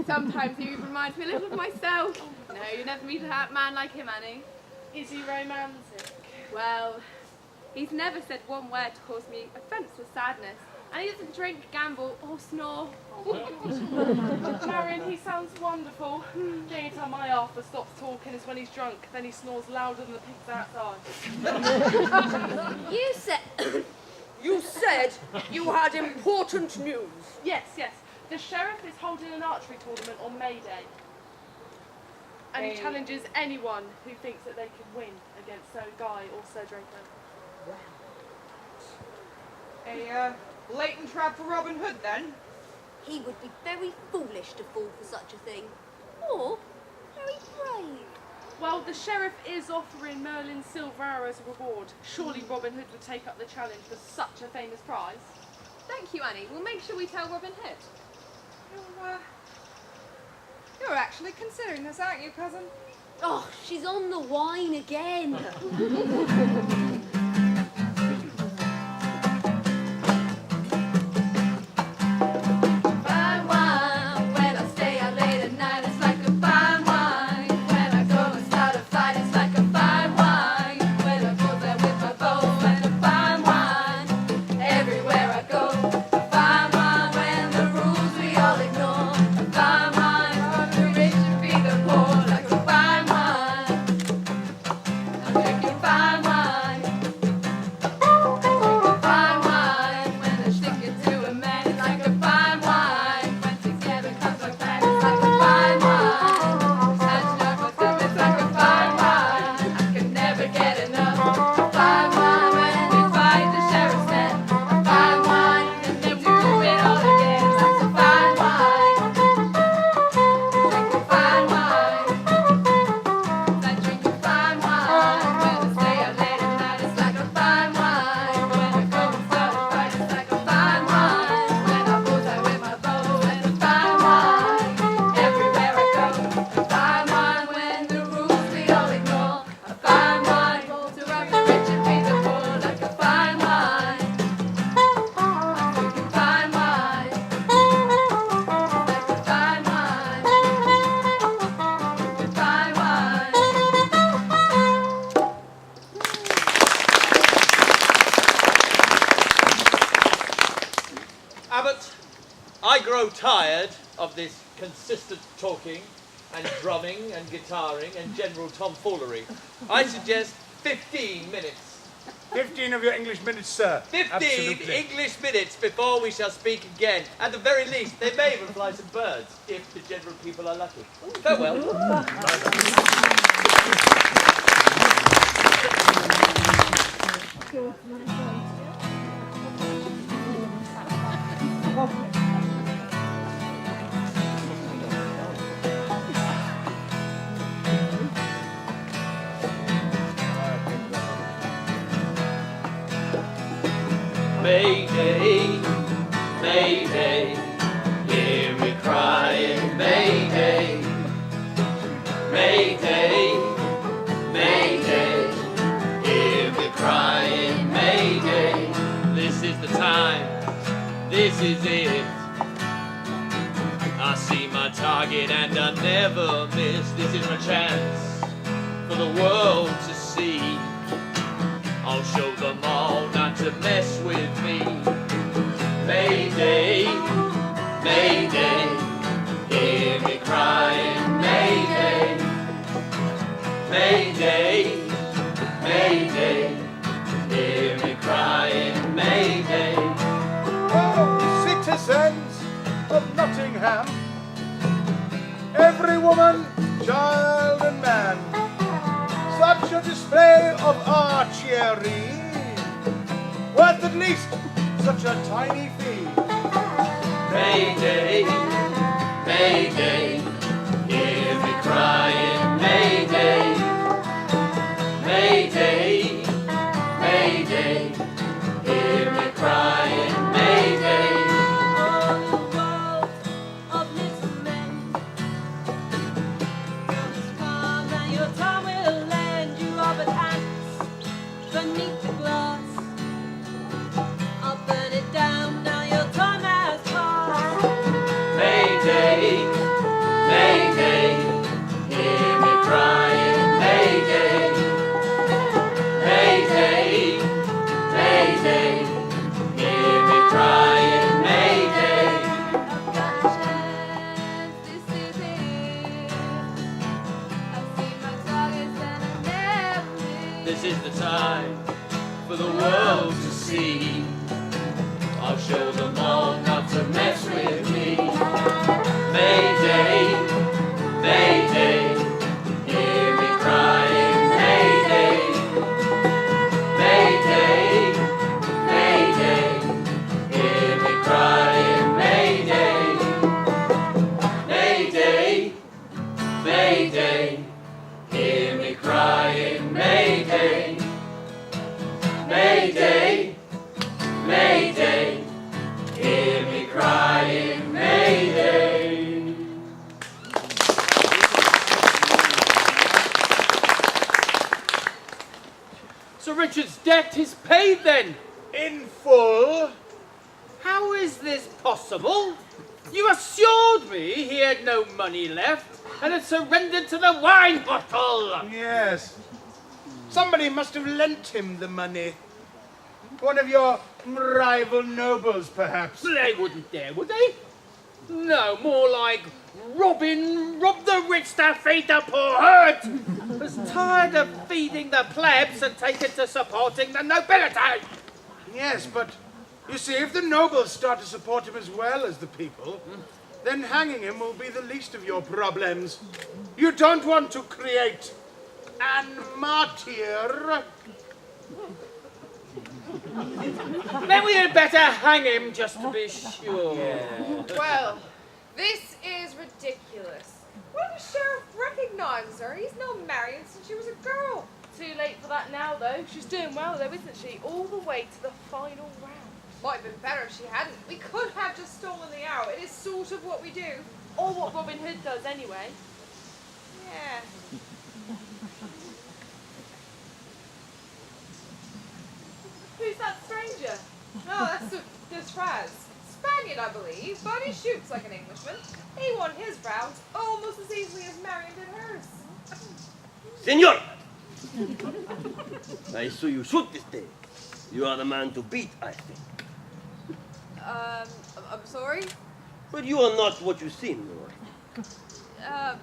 sometimes he even reminds me a little of myself. No, you never meet a man like him, Annie. Is he romantic? Well, he's never said one word to cause me offence or sadness. And he doesn't drink, gamble, or snore. Marion, he sounds wonderful. The only time my Arthur stops talking is when he's drunk. Then he snores louder than the pigs outside. You said you had important news. Yes, yes. The sheriff is holding an archery tournament on May Day. And he challenges anyone who thinks that they can win against Sir Guy or Sir Draco. A latent trap for Robin Hood, then? He would be very foolish to fall for such a thing. Or very brave. Well, the sheriff is offering Merlin's silver arrow as a reward. Surely Robin Hood would take up the challenge for such a famous prize. Thank you, Annie. We'll make sure we tell Robin Hood. You're actually considering this, aren't you, cousin? Oh, she's on the wine again. Fine wine, when I stay out late at night, it's like a fine wine. When I go and start a fight, it's like a fine wine. When I go there with my bow and a fine wine. Everywhere I go, a fine wine. When the rules we all ignore, a fine wine. The rich and feed the poor, like a fine wine. I'm drinking fine wine. Fine wine. When I stick it to a man, it's like a fine wine. When together comes like that, it's like a fine wine. Snatching up with him, it's like a fine wine. I can never get enough. Fine wine. When we fight the sheriff's men, fine wine. And then we do it all again, it's like a fine wine. Drinking fine wine. I'm drinking fine wine. When I stay out late at night, it's like a fine wine. When I go and start a fight, it's like a fine wine. When I bullseye with my bow and a fine wine. Everywhere I go, a fine wine. When the rules we all ignore, a fine wine. To rob the rich and feed the poor, like a fine wine. I'm drinking fine wine. Like a fine wine. Drinking fine wine. Abbot, I grow tired of this consistent talking and drumming and guitaring and general tomfoolery. I suggest 15 minutes. 15 of your English minutes, sir. 15 Absolutely. English minutes before we shall speak again. At the very least, they may even fly some birds, if the general people are lucky. Farewell. Mayday, Mayday, hear me crying, Mayday, Mayday, Mayday, hear me crying, Mayday. This is the time, this is it. I see my target and I never miss. This is my chance for the world to see. I'll show them all not to mess with me. Mayday, Mayday, hear me crying, Mayday, Mayday, Mayday, hear me crying, Mayday. Oh, citizens of Nottingham, every woman, child and man, such a display of archery, worth at least such a tiny fee. Mayday, Mayday, hear me crying, Mayday, Mayday, Mayday, hear me crying, Mayday. On the wall of little men, your is come and your time will end. You are but ants beneath the glass. I'll burn it down now. Your time has come. this is the time for the world to see. I'll show them all not to mess with me. Mayday, Mayday, hear me crying, Mayday. Mayday, Mayday, hear me crying, Mayday. Mayday, Mayday, hear me crying, Mayday. Mayday, Mayday, hear me crying, Mayday. Sir Richard's debt is paid then? In full. How is this possible? You assured me he had no money left and had surrendered to the wine bottle. Yes. Somebody must have lent him the money. One of your rival nobles, perhaps. They wouldn't dare, would they? No, more like Robin robbed the rich to feed the poor herd. Was tired of feeding the plebs and taken to supporting the nobility. Yes, but you see, if the nobles start to support him as well as the people, then hanging him will be the least of your problems. You don't want to create an martyr. Then we had better hang him just to be sure. Well, this is ridiculous. Why did the sheriff recognise her? He's not married since she was a girl. Too late for that now, though. She's doing well, though, isn't she? All the way to the final round. Might have been better if she hadn't. We could have just stolen the arrow. It is sort of what we do. Or what Robin Hood does, anyway. Yeah. Who's that stranger? Oh, that's this Raz. Spaniard, I believe, but he shoots like an Englishman. He won his round almost as easily as Marion did hers. Senor! I saw you shoot this day. You are the man to beat, I think. I'm sorry? But you are not what you seem, Lord.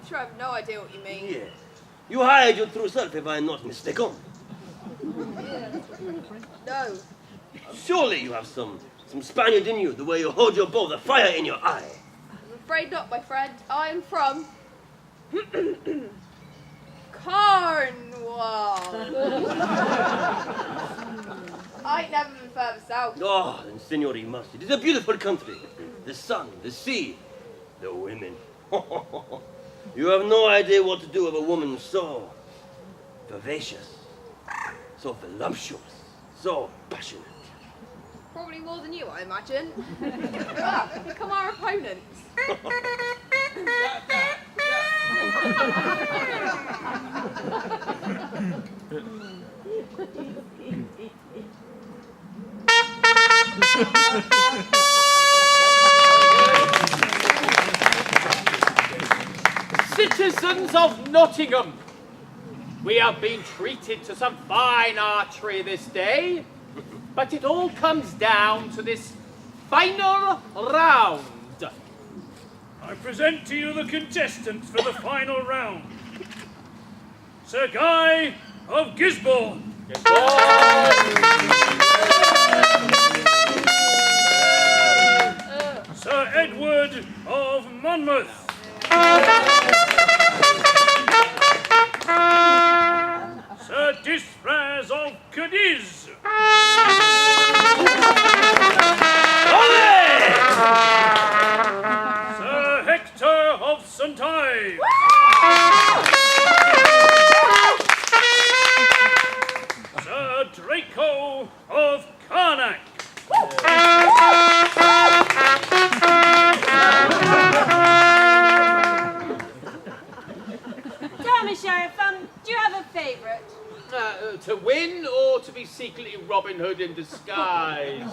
Sure, I have no idea what you mean. Yeah. You hide your true self, if I am not mistaken. No. Surely you have some Spaniard in you, the way you hold your bow, the fire in your eye. I'm afraid not, my friend. I am from Cornwall. I ain't never been further south. Oh, then, senor, you must. It is a beautiful country. The sun, the sea, the women. You have no idea what to do with a woman so vivacious, so voluptuous, so passionate. Probably more than you, I imagine. Ah, become our opponents. Citizens of Nottingham, we have been treated to some fine archery this day, but it all comes down to this final round. I present to you the contestants for the final round. Sir Guy of Gisborne. Sir Edward of Monmouth. Sir Disfraz of Cadiz. Sir Hector of St. Ives. Sir Draco of Karnak. Tell me, Sheriff, do you have a favourite? To win or to be secretly Robin Hood in disguise?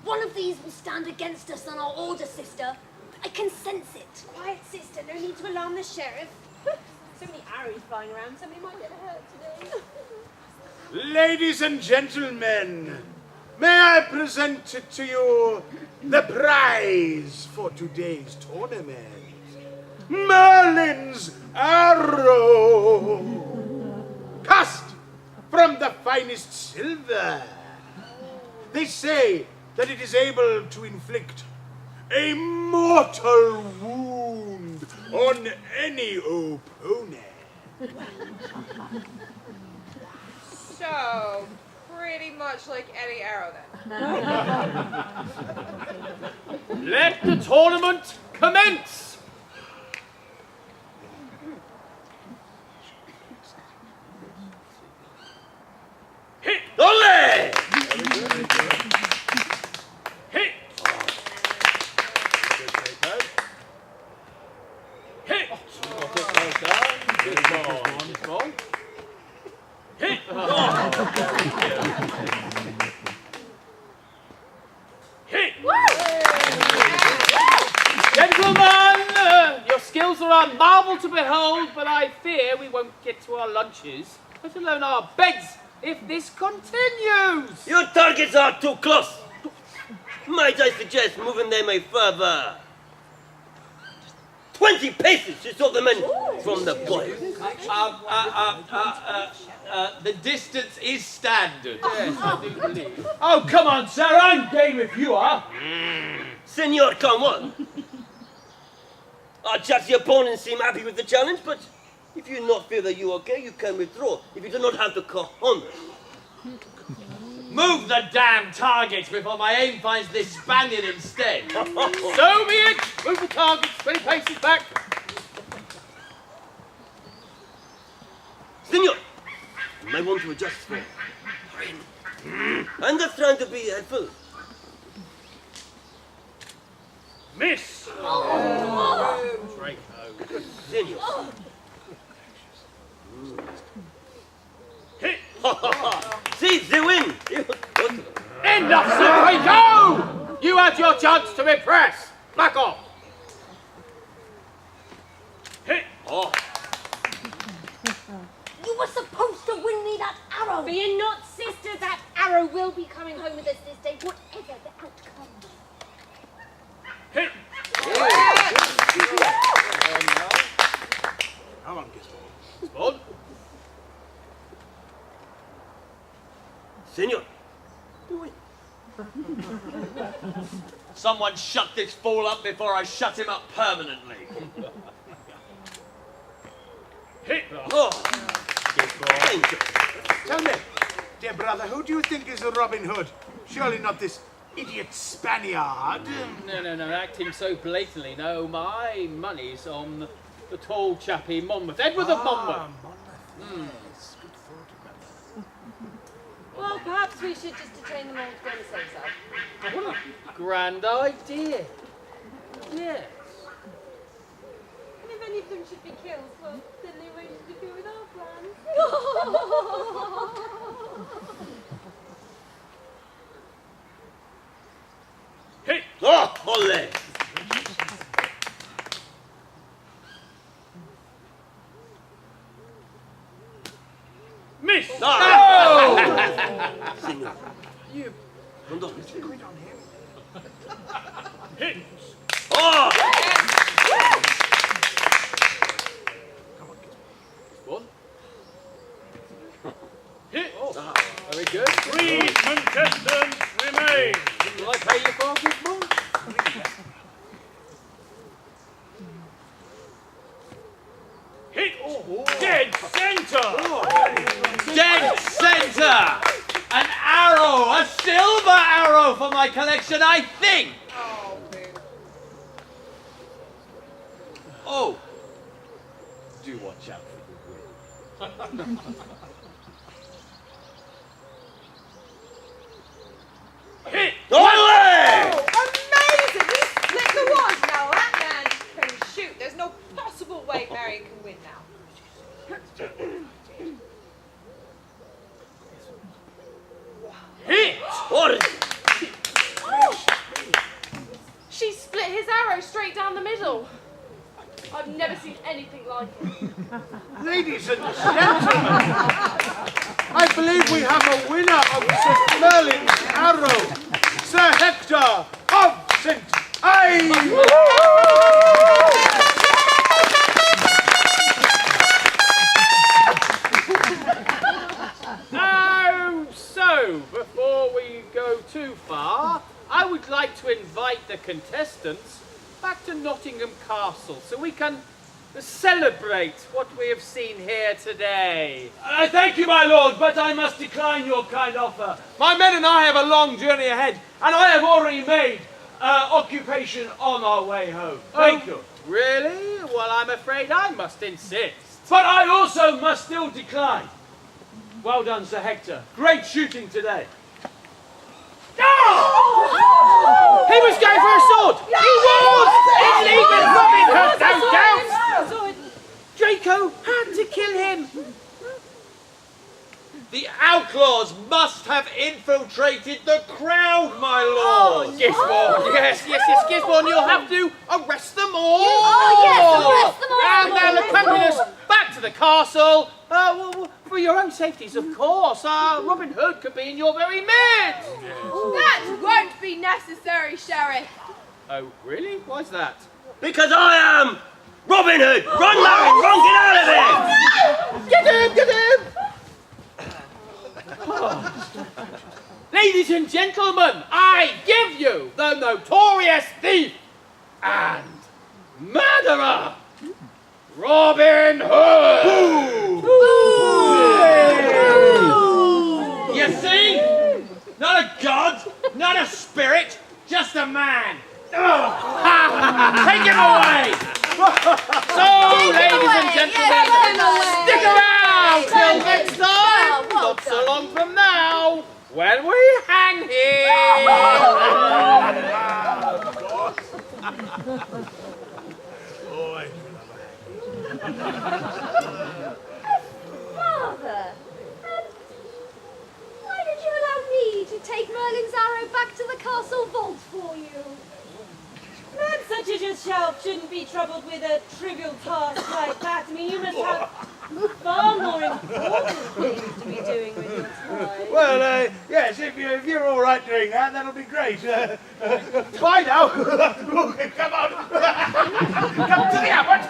One of these will stand against us on our order, sister. I can sense it. Quiet, sister. No need to alarm the sheriff. So many arrows flying around. Somebody might get hurt today. Ladies and gentlemen, may I present to you the prize for today's tournament. Merlin's arrow. cast from the finest silver. They say that it is able to inflict a mortal wound on any opponent. So, pretty much like any arrow then. Let the tournament commence! Hit! Ole! Hit! Hit! Good ball. Hit! Hit! Gentlemen, your skills are a marvel to behold, but I fear we won't get to our lunches, let alone our beds, if this continues. Your targets are too close. Might I suggest moving them a further 20 paces to stop the men from the point? The distance is standard. Yes, I do believe. Oh, come on, sir, I'm game if you are. Senor, come on. Our chatty opponents seem happy with the challenge, but if you not feel that you are okay, you can withdraw. If you do not have the cojones. Move the damn target before my aim finds this Spaniard instead. So be it. Move the target 20 paces back. Senor, you might want to adjust for I'm just trying to be helpful. Miss. Senor. Hit. See, they win. Enough, sir, go! You had your chance to impress. Back off. Hit. Oh. You were supposed to win me that arrow. Fear not, sister, that arrow will be coming home with us this day, whatever the outcome. Hit. Come on, Spawn. Senor, do it. Someone shut this fool up before I shut him up permanently. Hit. Oh. Thank you. Tell me, dear brother, who do you think is Robin Hood? Surely not this idiot Spaniard. No, acting so blatantly. No, my money's on the tall chappie Monmouth. Edward of Monmouth. Well, perhaps we should just detain them all to go on the safe side. What a grand idea. Yes. And if any of them should be killed, well, then they won't interfere with our plans. Hit. Oh, ole. Miss. No. Senor. You. Don't Hit. Oh. Spawn. Hit. Oh, very good. 3 contestants remain. Will I pay you for a good ball? Hit. Dead centre. Dead centre! An arrow! A silver arrow for my collection, I think! Oh! Do watch out for the wind. Hit. Ole! Amazing! We split the odds now. That man can shoot. There's no possible way Marion can win now. Hit. What? She split his arrow straight down the middle. I've never seen anything like it. Ladies and gentlemen, I believe we have a winner of Sir Merlin's arrow, Sir Hector of St. Ives. castle so we can celebrate what we have seen here today. I thank you, my lord, but I must decline your kind offer. My men and I have a long journey ahead, and I have already made occupation on our way home. Thank you. Really? Well, I'm afraid I must insist. But I also must still decline. Well done, Sir Hector. Great shooting today. Oh! He was going for a sword! No! He was! It's legal, Robin Hood, no doubt! Draco had to kill him. The outlaws must have infiltrated the crowd, my lord! Gisborne, yes, Gisborne, you'll have to arrest them all! Arrest them all! And they'll accompany us back to the castle, for your own safeties, of course. Robin Hood could be in your very midst! That won't be necessary, Sheriff. Oh, really? Why's that? Because I am Robin Hood! Run, Larry! Run, get out of here! Get him! Ladies and gentlemen, I give you the notorious thief and murderer, Robin Hood! You see? Not a god, not a spirit, just a man. Take him away! So, ladies and gentlemen, stick around till next time, not so long from now, when we hang him! Father, why did you allow me to take Merlin's arrow back to the castle vault for you? Men such as yourself shouldn't be troubled with a trivial task like that. I mean, you must have far more important things to be doing with your time. Well, yes, if you're all right doing that, that'll be great. Bye now. Come on. Come to the abbot.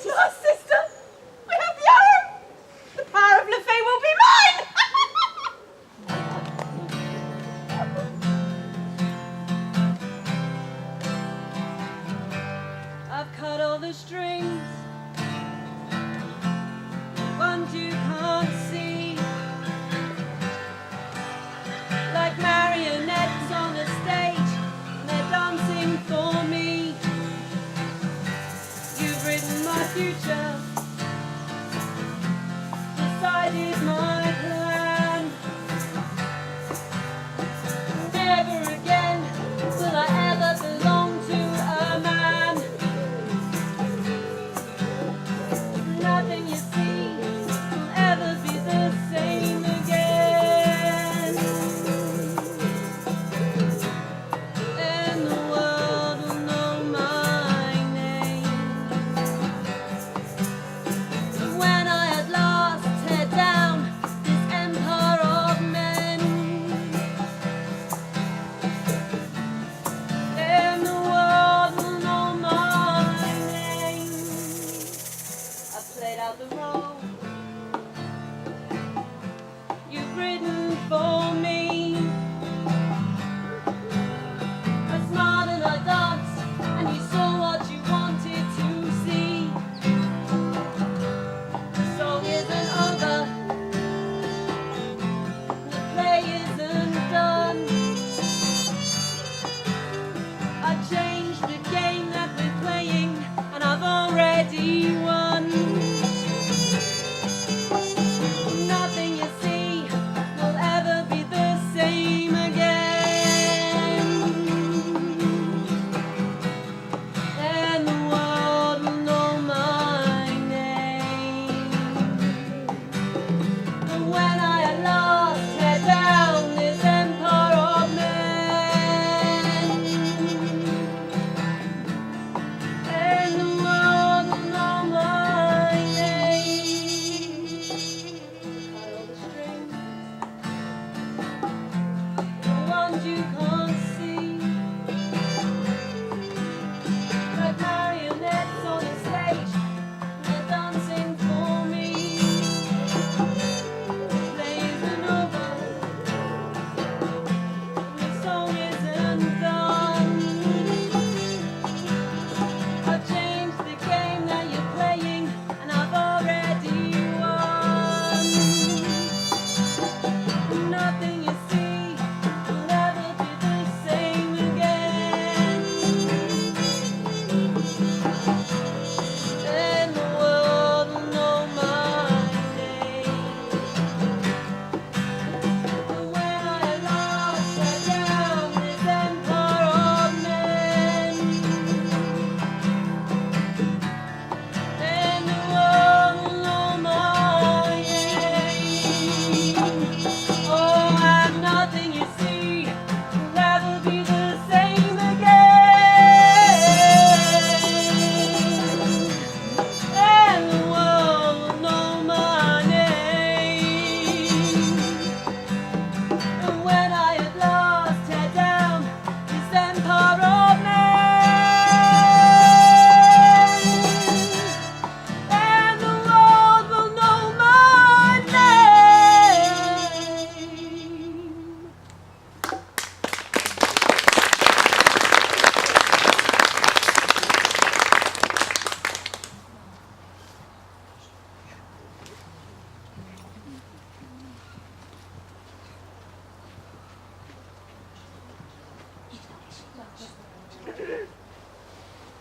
No, sister! We have the arrow! The power of LeFay will be mine! I've cut all the strings, ones you can't see.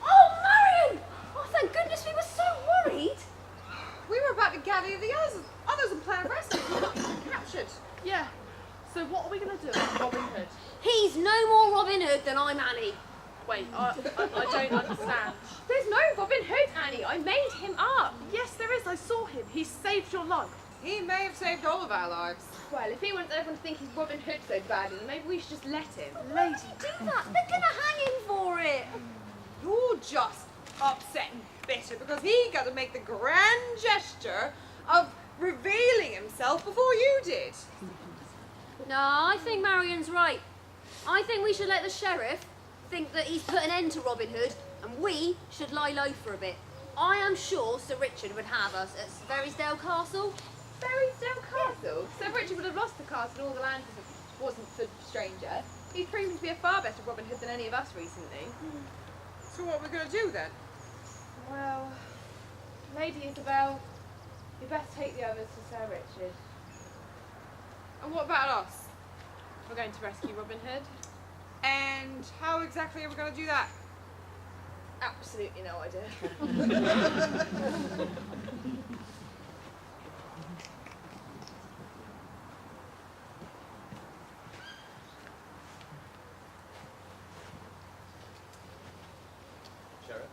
Oh, Marion! Oh, thank goodness, we were so worried. We were about to gather the others and plan a rescue. Captured. Yeah. So what are we going to do with Robin Hood? He's no more Robin Hood than I'm Annie. Wait, I don't understand. There's no Robin Hood, Annie. I made him up. Yes, there is. I saw him. He saved your life. He may have saved all of our lives. Well, if he wants everyone to think he's Robin Hood so badly, then maybe we should just let him. Lady. Do that. They're going to hang him for it. You're just upset and bitter because he got to make the grand gesture of revealing himself before you did. No, I think Marion's right. I think we should let the sheriff think that he's put an end to Robin Hood, and we should lie low for a bit. I am sure Sir Richard would have us at Ferrysdale Castle. Ferrysdale Castle? So Richard would have lost the castle and all the land if it wasn't for Stranger. He's proven to be a far better Robin Hood than any of us recently. So what are we going to do then? Well, Lady Isabel, you best take the others to Sir Richard. And what about us? We're going to rescue Robin Hood. And how exactly are we going to do that? Absolutely no idea. Sheriff?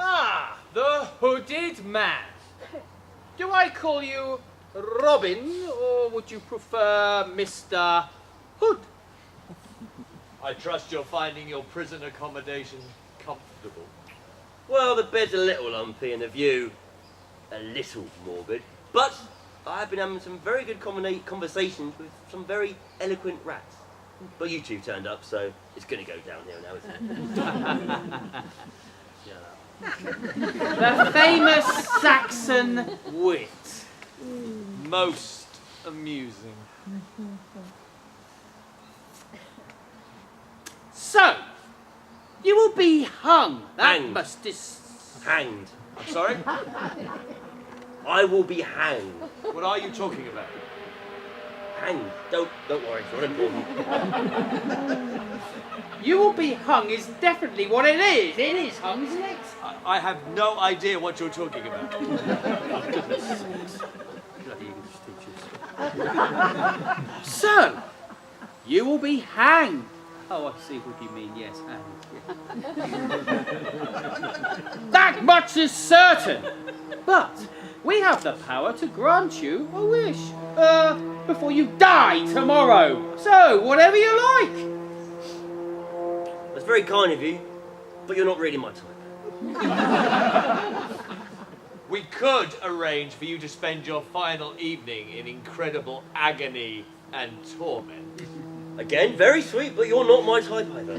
Ah, the hooded man. Do I call you Robin, or would you prefer Mr. Hood? I trust you're finding your prison accommodation comfortable. Well, the bed's a little lumpy and the view a little morbid, but I've been having some very good conversations with some very eloquent rats. But you two turned up, so it's going to go downhill now, isn't it? The famous Saxon wit. Most amusing. So, you will be hung. That Hanged. must Hanged. I'm sorry? I will be hanged. What are you talking about? Hanged. Don't worry, it's not important. You will be hung is definitely what it is. It is hung, isn't it? I have no idea what you're talking about. Bloody English teachers. So, you will be hanged. Oh, I see what you mean, yes, hanged. That much is certain. But we have the power to grant you a wish. Before you die tomorrow. So, whatever you like. That's very kind of you, but you're not really my type. We could arrange for you to spend your final evening in incredible agony and torment. Again, very sweet, but you're not my type either.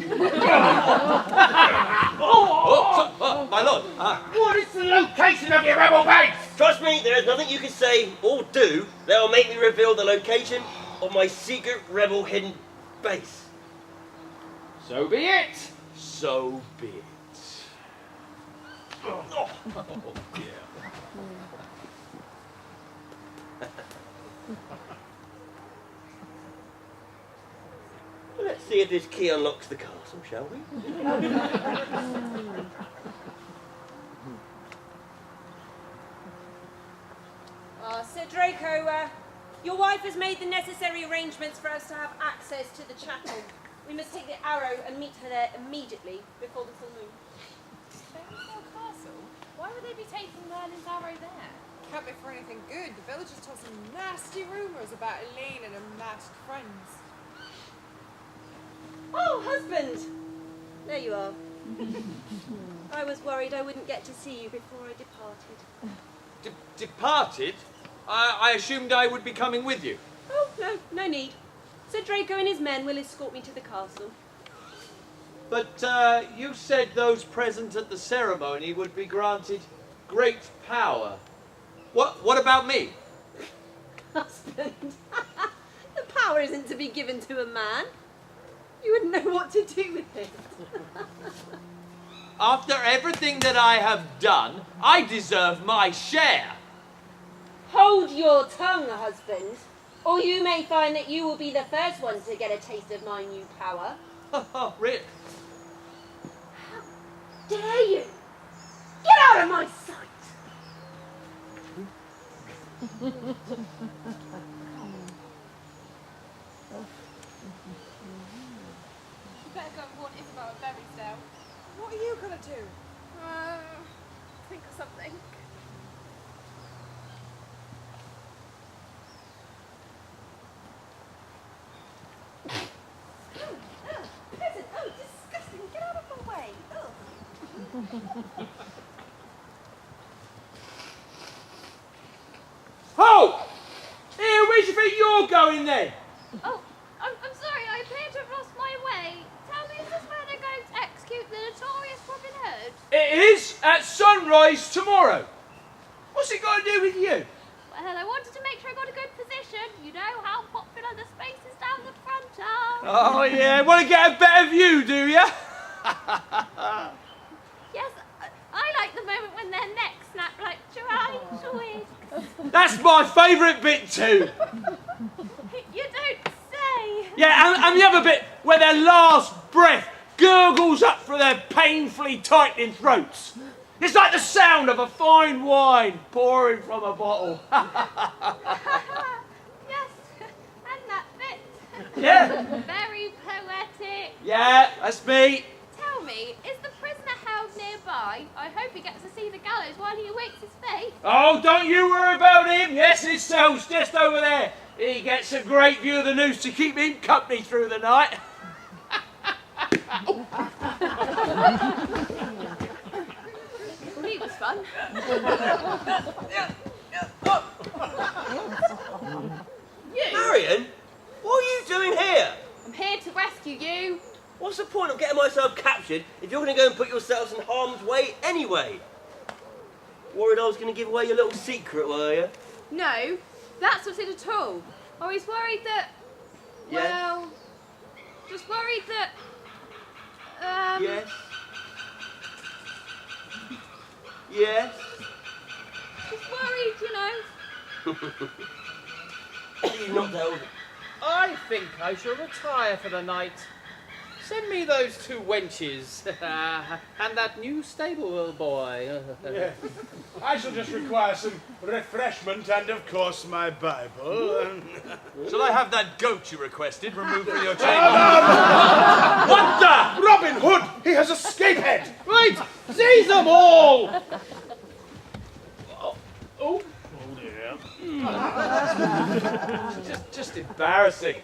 My lord. What is the location of your rebel base? Trust me, there is nothing you can say or do that will make me reveal the location of my secret rebel hidden base. So be it. So be it. Oh dear. Let's see if this key unlocks the castle, shall we? Sir Draco, your wife has made the necessary arrangements for us to have access to the chapel. We must take the arrow and meet her there immediately before the full moon. Ferrysdale Castle? Why would they be taking Merlin's arrow there? Can't be for anything good. The villagers told some nasty rumours about Elaine and her masked friends. Oh, husband! There you are. I was worried I wouldn't get to see you before I departed. Departed? I assumed I would be coming with you. Oh, no need. Sir Draco and his men will escort me to the castle. But you said those present at the ceremony would be granted great power. What about me? Husband, the power isn't to be given to a man. You wouldn't know what to do with it. After everything that I have done, I deserve my share. Hold your tongue, husband, or you may find that you will be the first one to get a taste of my new power. Really? Dare you? Get out of my sight! You better go and warn Isabel at Berrysdale. What are you gonna do? Think of something. Peasant, oh, disgusting. Get out of my way. Ugh. Ho! Here, where do you think you're going then? Oh, I'm sorry, I appear to have lost my way. Tell me, is this where they're going to execute the notorious Robin Hood? It is at sunrise tomorrow. What's it got to do with you? Well, I wanted to make sure I got a good position. You know how popular the spaces down the front are. Oh yeah, want to get a better view, do you? Yes, I like the moment when their necks snap like dry twigs. That's my favourite bit too. You don't say. Yeah, and the other bit where their last breath gurgles up through their painfully tightening throats. It's like the sound of a fine wine pouring from a bottle. Yes, and that bit. Yeah. Very poetic. Yeah, that's me. Tell me, is the prisoner held nearby? I hope he gets to see the gallows while he awaits his fate. Oh, don't you worry about him. Yes, his cell's just over there. He gets a great view of the noose to keep him company through the night. Well, he was fun. Marion, what are you doing here? I'm here to rescue you. What's the point of getting myself captured if you're going to go and put yourselves in harm's way anyway? Worried I was going to give away your little secret, were you? No, that's not it at all. I was worried that, Yes. well, just worried that, Yes. Yes. just worried, you know. You've not told. I think I shall retire for the night. Send me those two wenches and that new stable boy. Yeah. I shall just require some refreshment and, of course, my Bible. Shall I have that goat you requested removed from your No, chamber? no, no. What the? Robin Hood! He has a scape head! Right, seize them all! Oh dear. just embarrassing.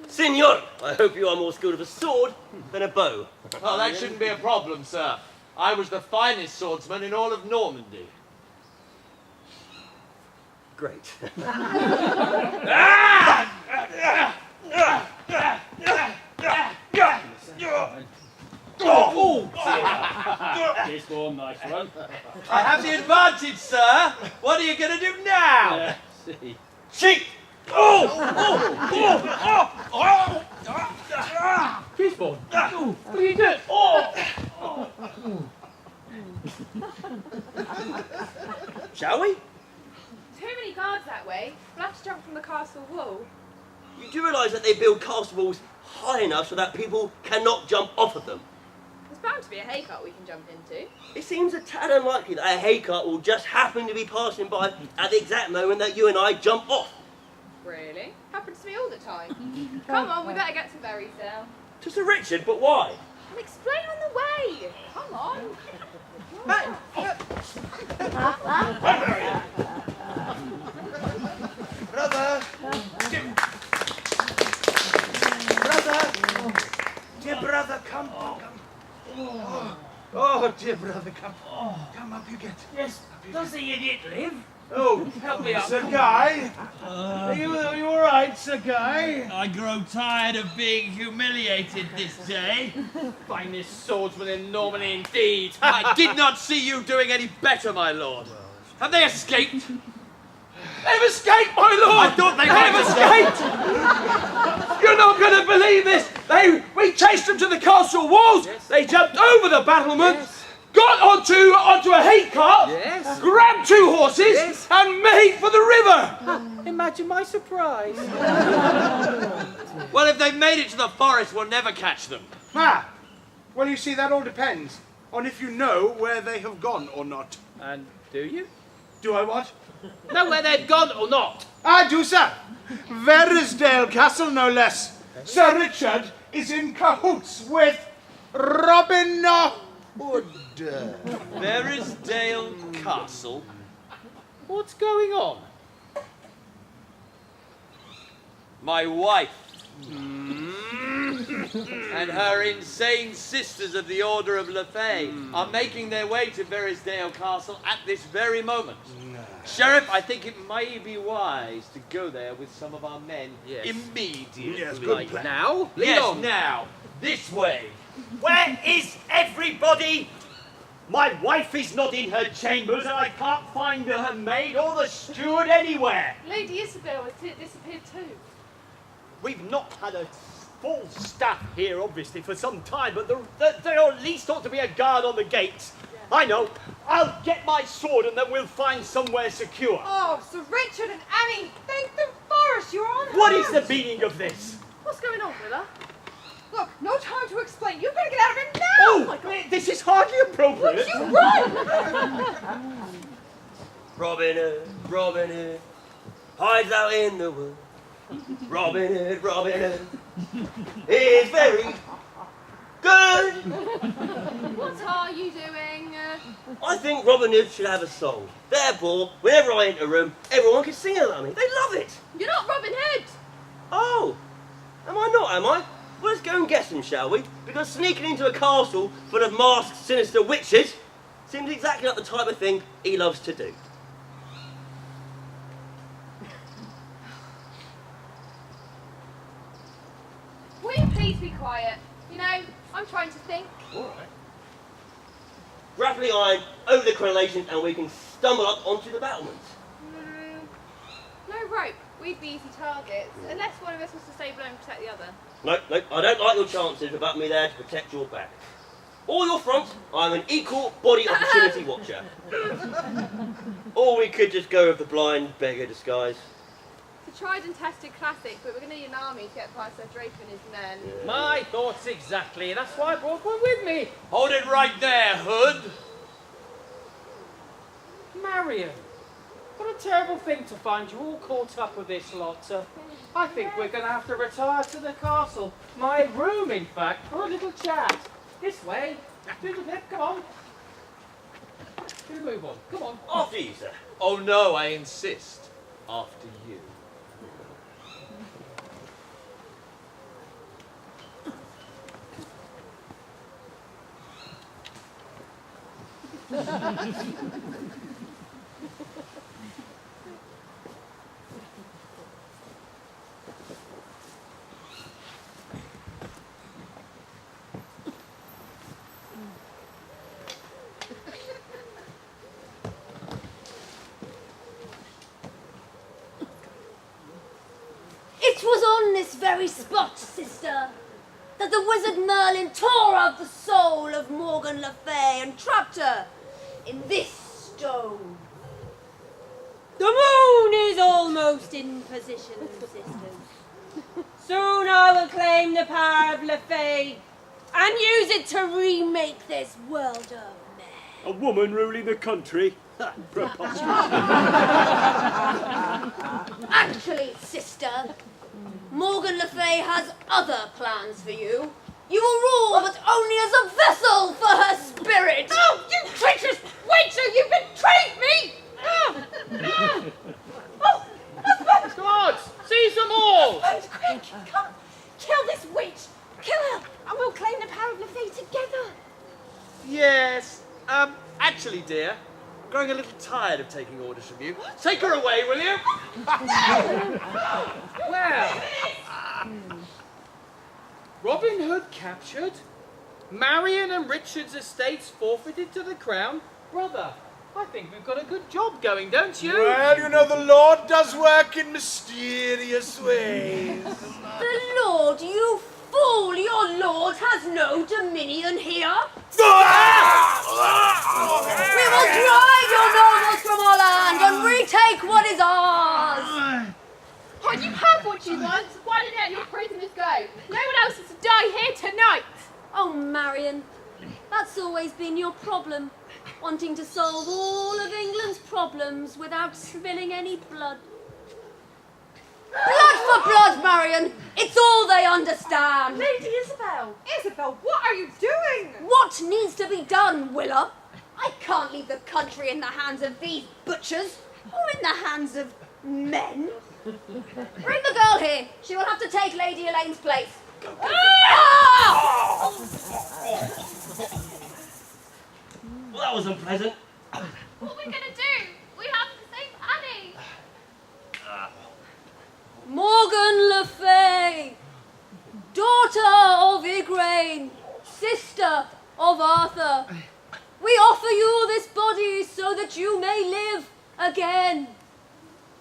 Signor, I hope you are more skilled with a sword than a bow. Oh, that shouldn't be a problem, sir. I was the finest swordsman in all of Normandy. Great. This one, nice one. I have the advantage, sir. What are you going to do now? See. Cheek! Fishbone. What are you doing? Shall we? Too many guards that way. We'll have to jump from the castle wall. You do realise that they build castle walls high enough so that people cannot jump off of them? There's bound to be a hay cart we can jump into. It seems a tad unlikely that a hay cart will just happen to be passing by at the exact moment that you and I jump off. Really? Happens to me all the time. Come on, we better get to Berrysdale. To Sir Richard, but why? I'll explain on the way. Come on. Brother! Brother! Dear brother, come. Oh, dear brother, come. Come up, you get. Yes. Does the idiot live? Oh, Help me up. Sir Guy. Are you all right, Sir Guy? I grow tired of being humiliated this day. Finest swordsman in Normandy indeed. I did not see you doing any better, my lord. Have they escaped? They've escaped, my lord! I thought they They've escaped! You're not going to believe this! We chased them to the castle walls! Yes. They jumped over the battlements, Yes. got onto a hay cart, Yes. grabbed two horses, Yes. and made for the river! imagine my surprise. Well, if they've made it to the forest, we'll never catch them. Ah! Well, you see, that all depends on if you know where they have gone or not. And do you? Do I what? Know where they've gone or not? I do, sir. Verisdale Castle, no less. Sir Richard is in cahoots with Robin Hood. Verisdale Castle? What's going on? My wife and her insane sisters of the Order of Lefay are making their way to Verisdale Castle at this very moment. Sheriff, I think it may be wise to go there with some of our men immediately. Yes, good plan. Now? Lead Yes, on. now. This way. Where is everybody? My wife is not in her chambers and I can't find her maid or the steward anywhere. Lady Isabel has disappeared too. We've not had a full staff here, obviously, for some time, but there at least ought to be a guard on the gates. I know. I'll get my sword and then we'll find somewhere secure. Oh, Sir Richard and Annie, thank the forest you're on. What is the meaning of this? What's going on, Willa? Look, no time to explain. You've got to get out of here now. Oh, my God. This is hardly appropriate. Would you run? Robin Hood, hides out in the wood. Robin Hood, is very good. What are you doing? I think Robin Hood should have a song. Therefore, whenever I enter a room, everyone can sing along me. They love it. You're not Robin Hood! Oh, am I not, am I? Well, let's go and guess him, shall we? Because sneaking into a castle full of masked, sinister witches seems exactly like the type of thing he loves to do. Will you please be quiet? You know, I'm trying to think. All right. Grappling iron over the crenellations and we can stumble up onto the battlements. No rope. We'd be easy targets, unless one of us was to stay below and protect the other. Nope, I don't like your chances without me there to protect your back. Or your front, I'm an equal body opportunity watcher. Or we could just go with the blind beggar disguise. It's a tried and tested classic, but we're going to need an army to get past Sir Draco and his men. My thoughts exactly. That's why I brought one with me. Hold it right there, Hood. Marion. What a terrible thing to find you all caught up with this lot. I think we're going to have to retire to the castle. My room, in fact, for a little chat. This way. Doodle-pip, come on. Do move on. Come on. After you, sir. Oh no, I insist. After you. It was on this very spot, sister, that the wizard Merlin tore out the soul of Morgan Le Fay and trapped her in this stone. The moon is almost in position, sisters. Soon I will claim the power of Le Fay and use it to remake this world of men. A woman ruling the country? Preposterous. Actually, sister, Morgan Le Fay has other plans for you. You will rule, but only as a vessel for her spirit. Oh, you traitorous waiter! You betrayed me! Guards, seize them all! Quick, come, kill this witch! Kill her, and we'll claim the power of Le Fay together. Yes. Actually, dear, I'm growing a little tired of taking orders from you. Take her away, will you? Well, Robin Hood captured, Marion and Richard's estates forfeited to the crown. Brother, I think we've got a good job going, don't you? Well, you know, the Lord does work in mysterious ways. The Lord, you fool! Your Lord has no dominion here. We will drive your nobles from our land and retake what is ours. on, you have what you want. Why don't you let your prisoners go? No one else is to die here tonight. Oh, Marion, that's always been your problem. Wanting to solve all of England's problems without spilling any blood. Blood for blood, Marion! It's all they understand! Lady Isabel! Isabel, what are you doing? What needs to be done, Willa? I can't leave the country in the hands of these butchers, or in the hands of men. Bring the girl here. She will have to take Lady Elaine's place. Ah! Well, that was unpleasant. What are we going to do? We have to save Annie. Morgan Le Fay, daughter of Igraine, sister of Arthur, we offer you this body so that you may live again.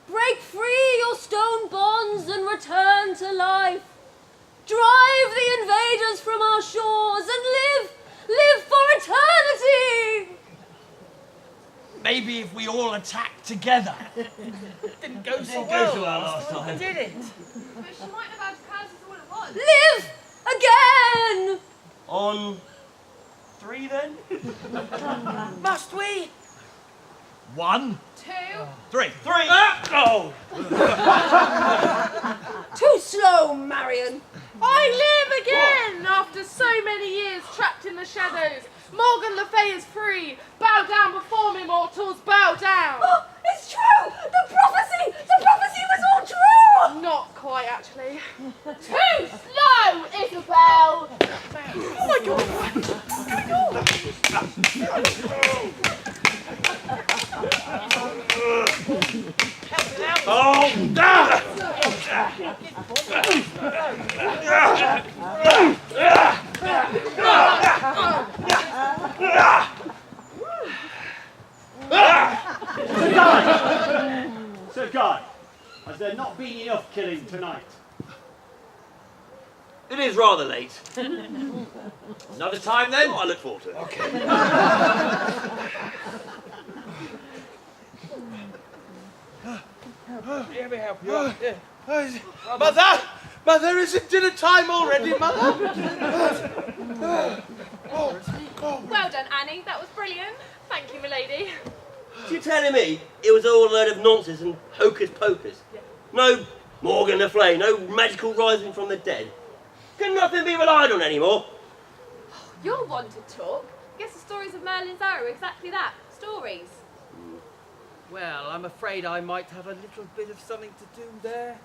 Break free your stone bonds and return to life. Drive the invaders from our shores and live for eternity. Maybe if we all attack together. Didn't go so Didn't well go so well last time. did it? But she might have had curses all at once. Live again. On 3 then? Must we? 1, 2. 3. 3! Oh! Too slow, Marion. I live again after so many years trapped in the shadows. Morgan Le Fay is free. Bow down before me, mortals. Bow down. Oh, it's true. The prophecy was all true. Not quite, actually. Too slow, Isabel. Oh my God! Oh! Sir Guy, has there not been enough killing tonight? It is rather late. Another time then? I look forward to it. Okay. Let me help you. Mother, is it dinner time already, Mother? Well done, Annie. That was brilliant. Thank you, milady. You're telling me it was all a load of nonsense and hocus pocus? No Morgan Le Fay, no magical rising from the dead? Can nothing be relied on anymore? You're one to talk. Guess the stories of Merlin's Arrow are exactly that. Stories. Well, I'm afraid I might have a little bit of something to do there.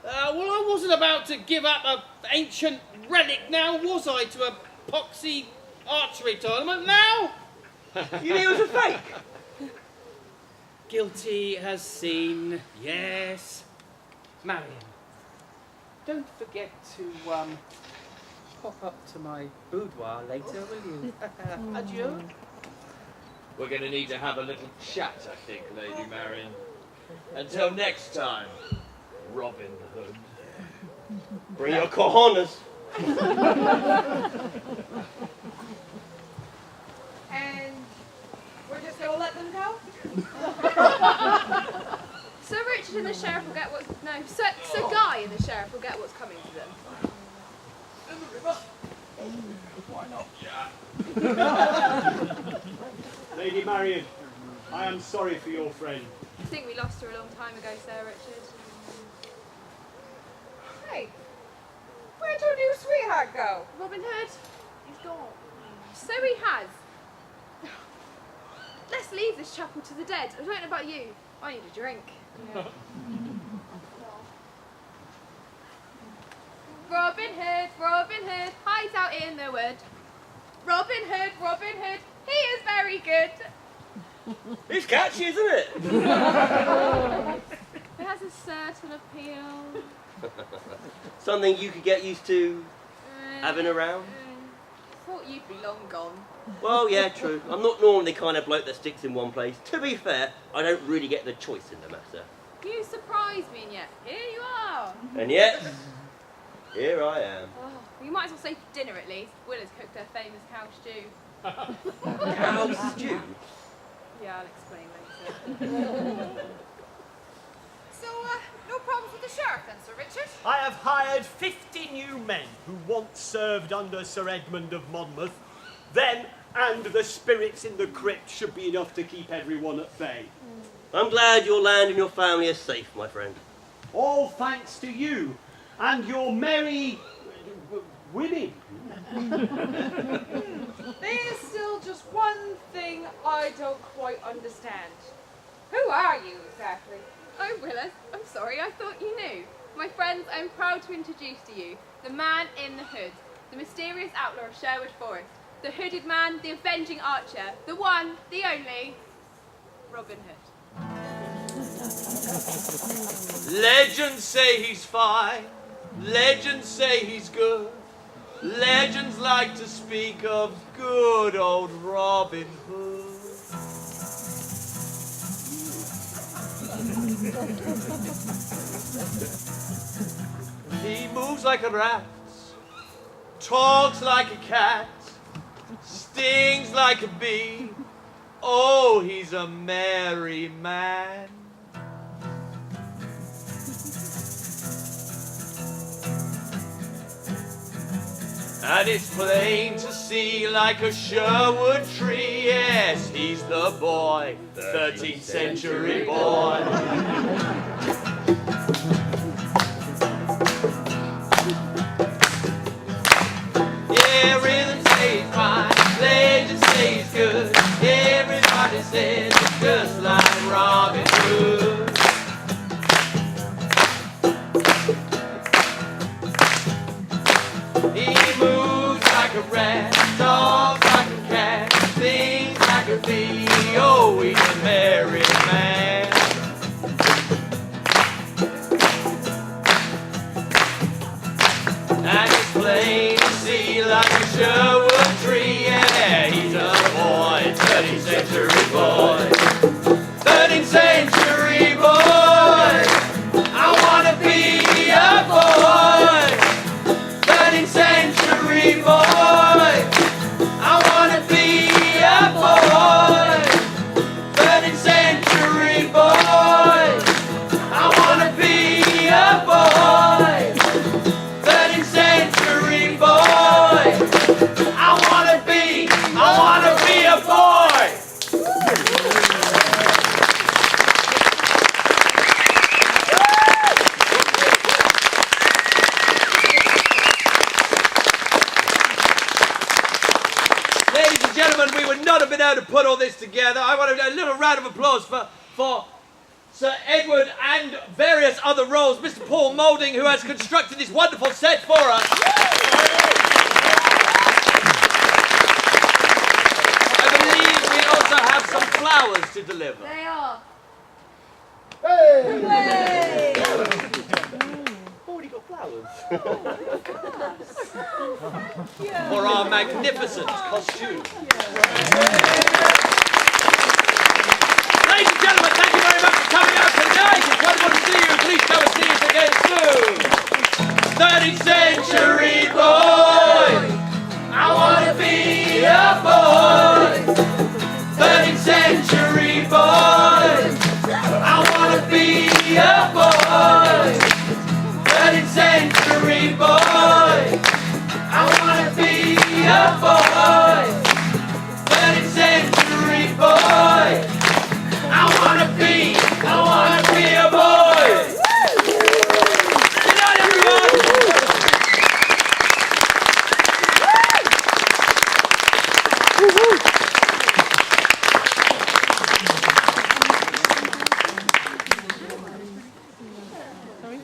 Well, I wasn't about to give up an ancient relic now, was I, to a poxy archery tournament now? You knew it was a fake? Guilty as seen, yes. Marion, don't forget to pop up to my boudoir later, will you? Adieu. We're going to need to have a little chat, I think, Lady Marion. Until next time, Robin Hood. Bring your cojones. And we're just going to let them go? Sir Richard and the sheriff will get what's... No, Sir Guy and the sheriff will get what's coming to them. Why not? Lady Marion, I am sorry for your friend. I think we lost her a long time ago, Sir Richard. Hey, where'd your new sweetheart go? Robin Hood, he's gone. So he has. Let's leave this chapel to the dead. I don't know about you. I need a drink. Yeah. Robin Hood hides out in the wood. Robin Hood, he is very good. It's catchy, isn't it? It has a certain appeal. Something you could get used to having around? Thought you'd be long gone. Well, yeah, true. I'm not normally the kind of bloke that sticks in one place. To be fair, I don't really get the choice in the matter. You surprised me, and yet here you are. And yet, here I am. Oh, you might as well say for dinner at least. Willa's cooked her famous cow stew. Cow stew? Yeah, I'll explain later. So, no problems with the Sheriff then, Sir Richard? I have hired 50 new men who once served under Sir Edmund of Monmouth. Them and the spirits in the crypt should be enough to keep everyone at bay. I'm glad your land and your family are safe, my friend. All thanks to you and your merry women. There's still just one thing I don't quite understand. Who are you exactly? Oh, Willis, I'm sorry, I thought you knew. My friends, I'm proud to introduce to you the man in the hood, the mysterious outlaw of Sherwood Forest, the hooded man, the avenging archer, the one, the only, Robin Hood. Legends say he's fine, legends say he's good. Legends like to speak of good old Robin Hood. He moves like a rat, talks like a cat, stings like a bee. Oh, he's a merry man. And it's plain to see like a Sherwood tree, yes, he's the boy, 13th century boy. Yeah, rhythm stays fine, legend stays good, everybody says it's just like Robin Hood. He moves like a rat, talks like a cat, sings like a bee. Oh, he's a merry man. And it's plain to see like a Sherwood tree. Yeah, he's a boy, 13th century boy. 13th century boy. I wanna be a boy. 13th century boy, I wanna be a boy. 13th century boy, I wanna be a boy. 13th century boy, I wanna be a boy. Ladies and gentlemen, we would not have been able to put all this together. I want a little round of applause for Sir Edward and various other roles, Mr. Paul Moulding, who has constructed this wonderful set for us. I believe we also have some flowers to deliver. They are. Hey! Already got flowers. For our magnificent costume. Ladies and gentlemen, thank you very much for coming out tonight. It's wonderful to see you. Please come and see us again soon. 13th century boy, I want to be a boy. 13th century boy, I want to be a boy. 13th century boy, I want to be a boy. 13th century boy, I want to be a boy. Good night, everyone. Sorry?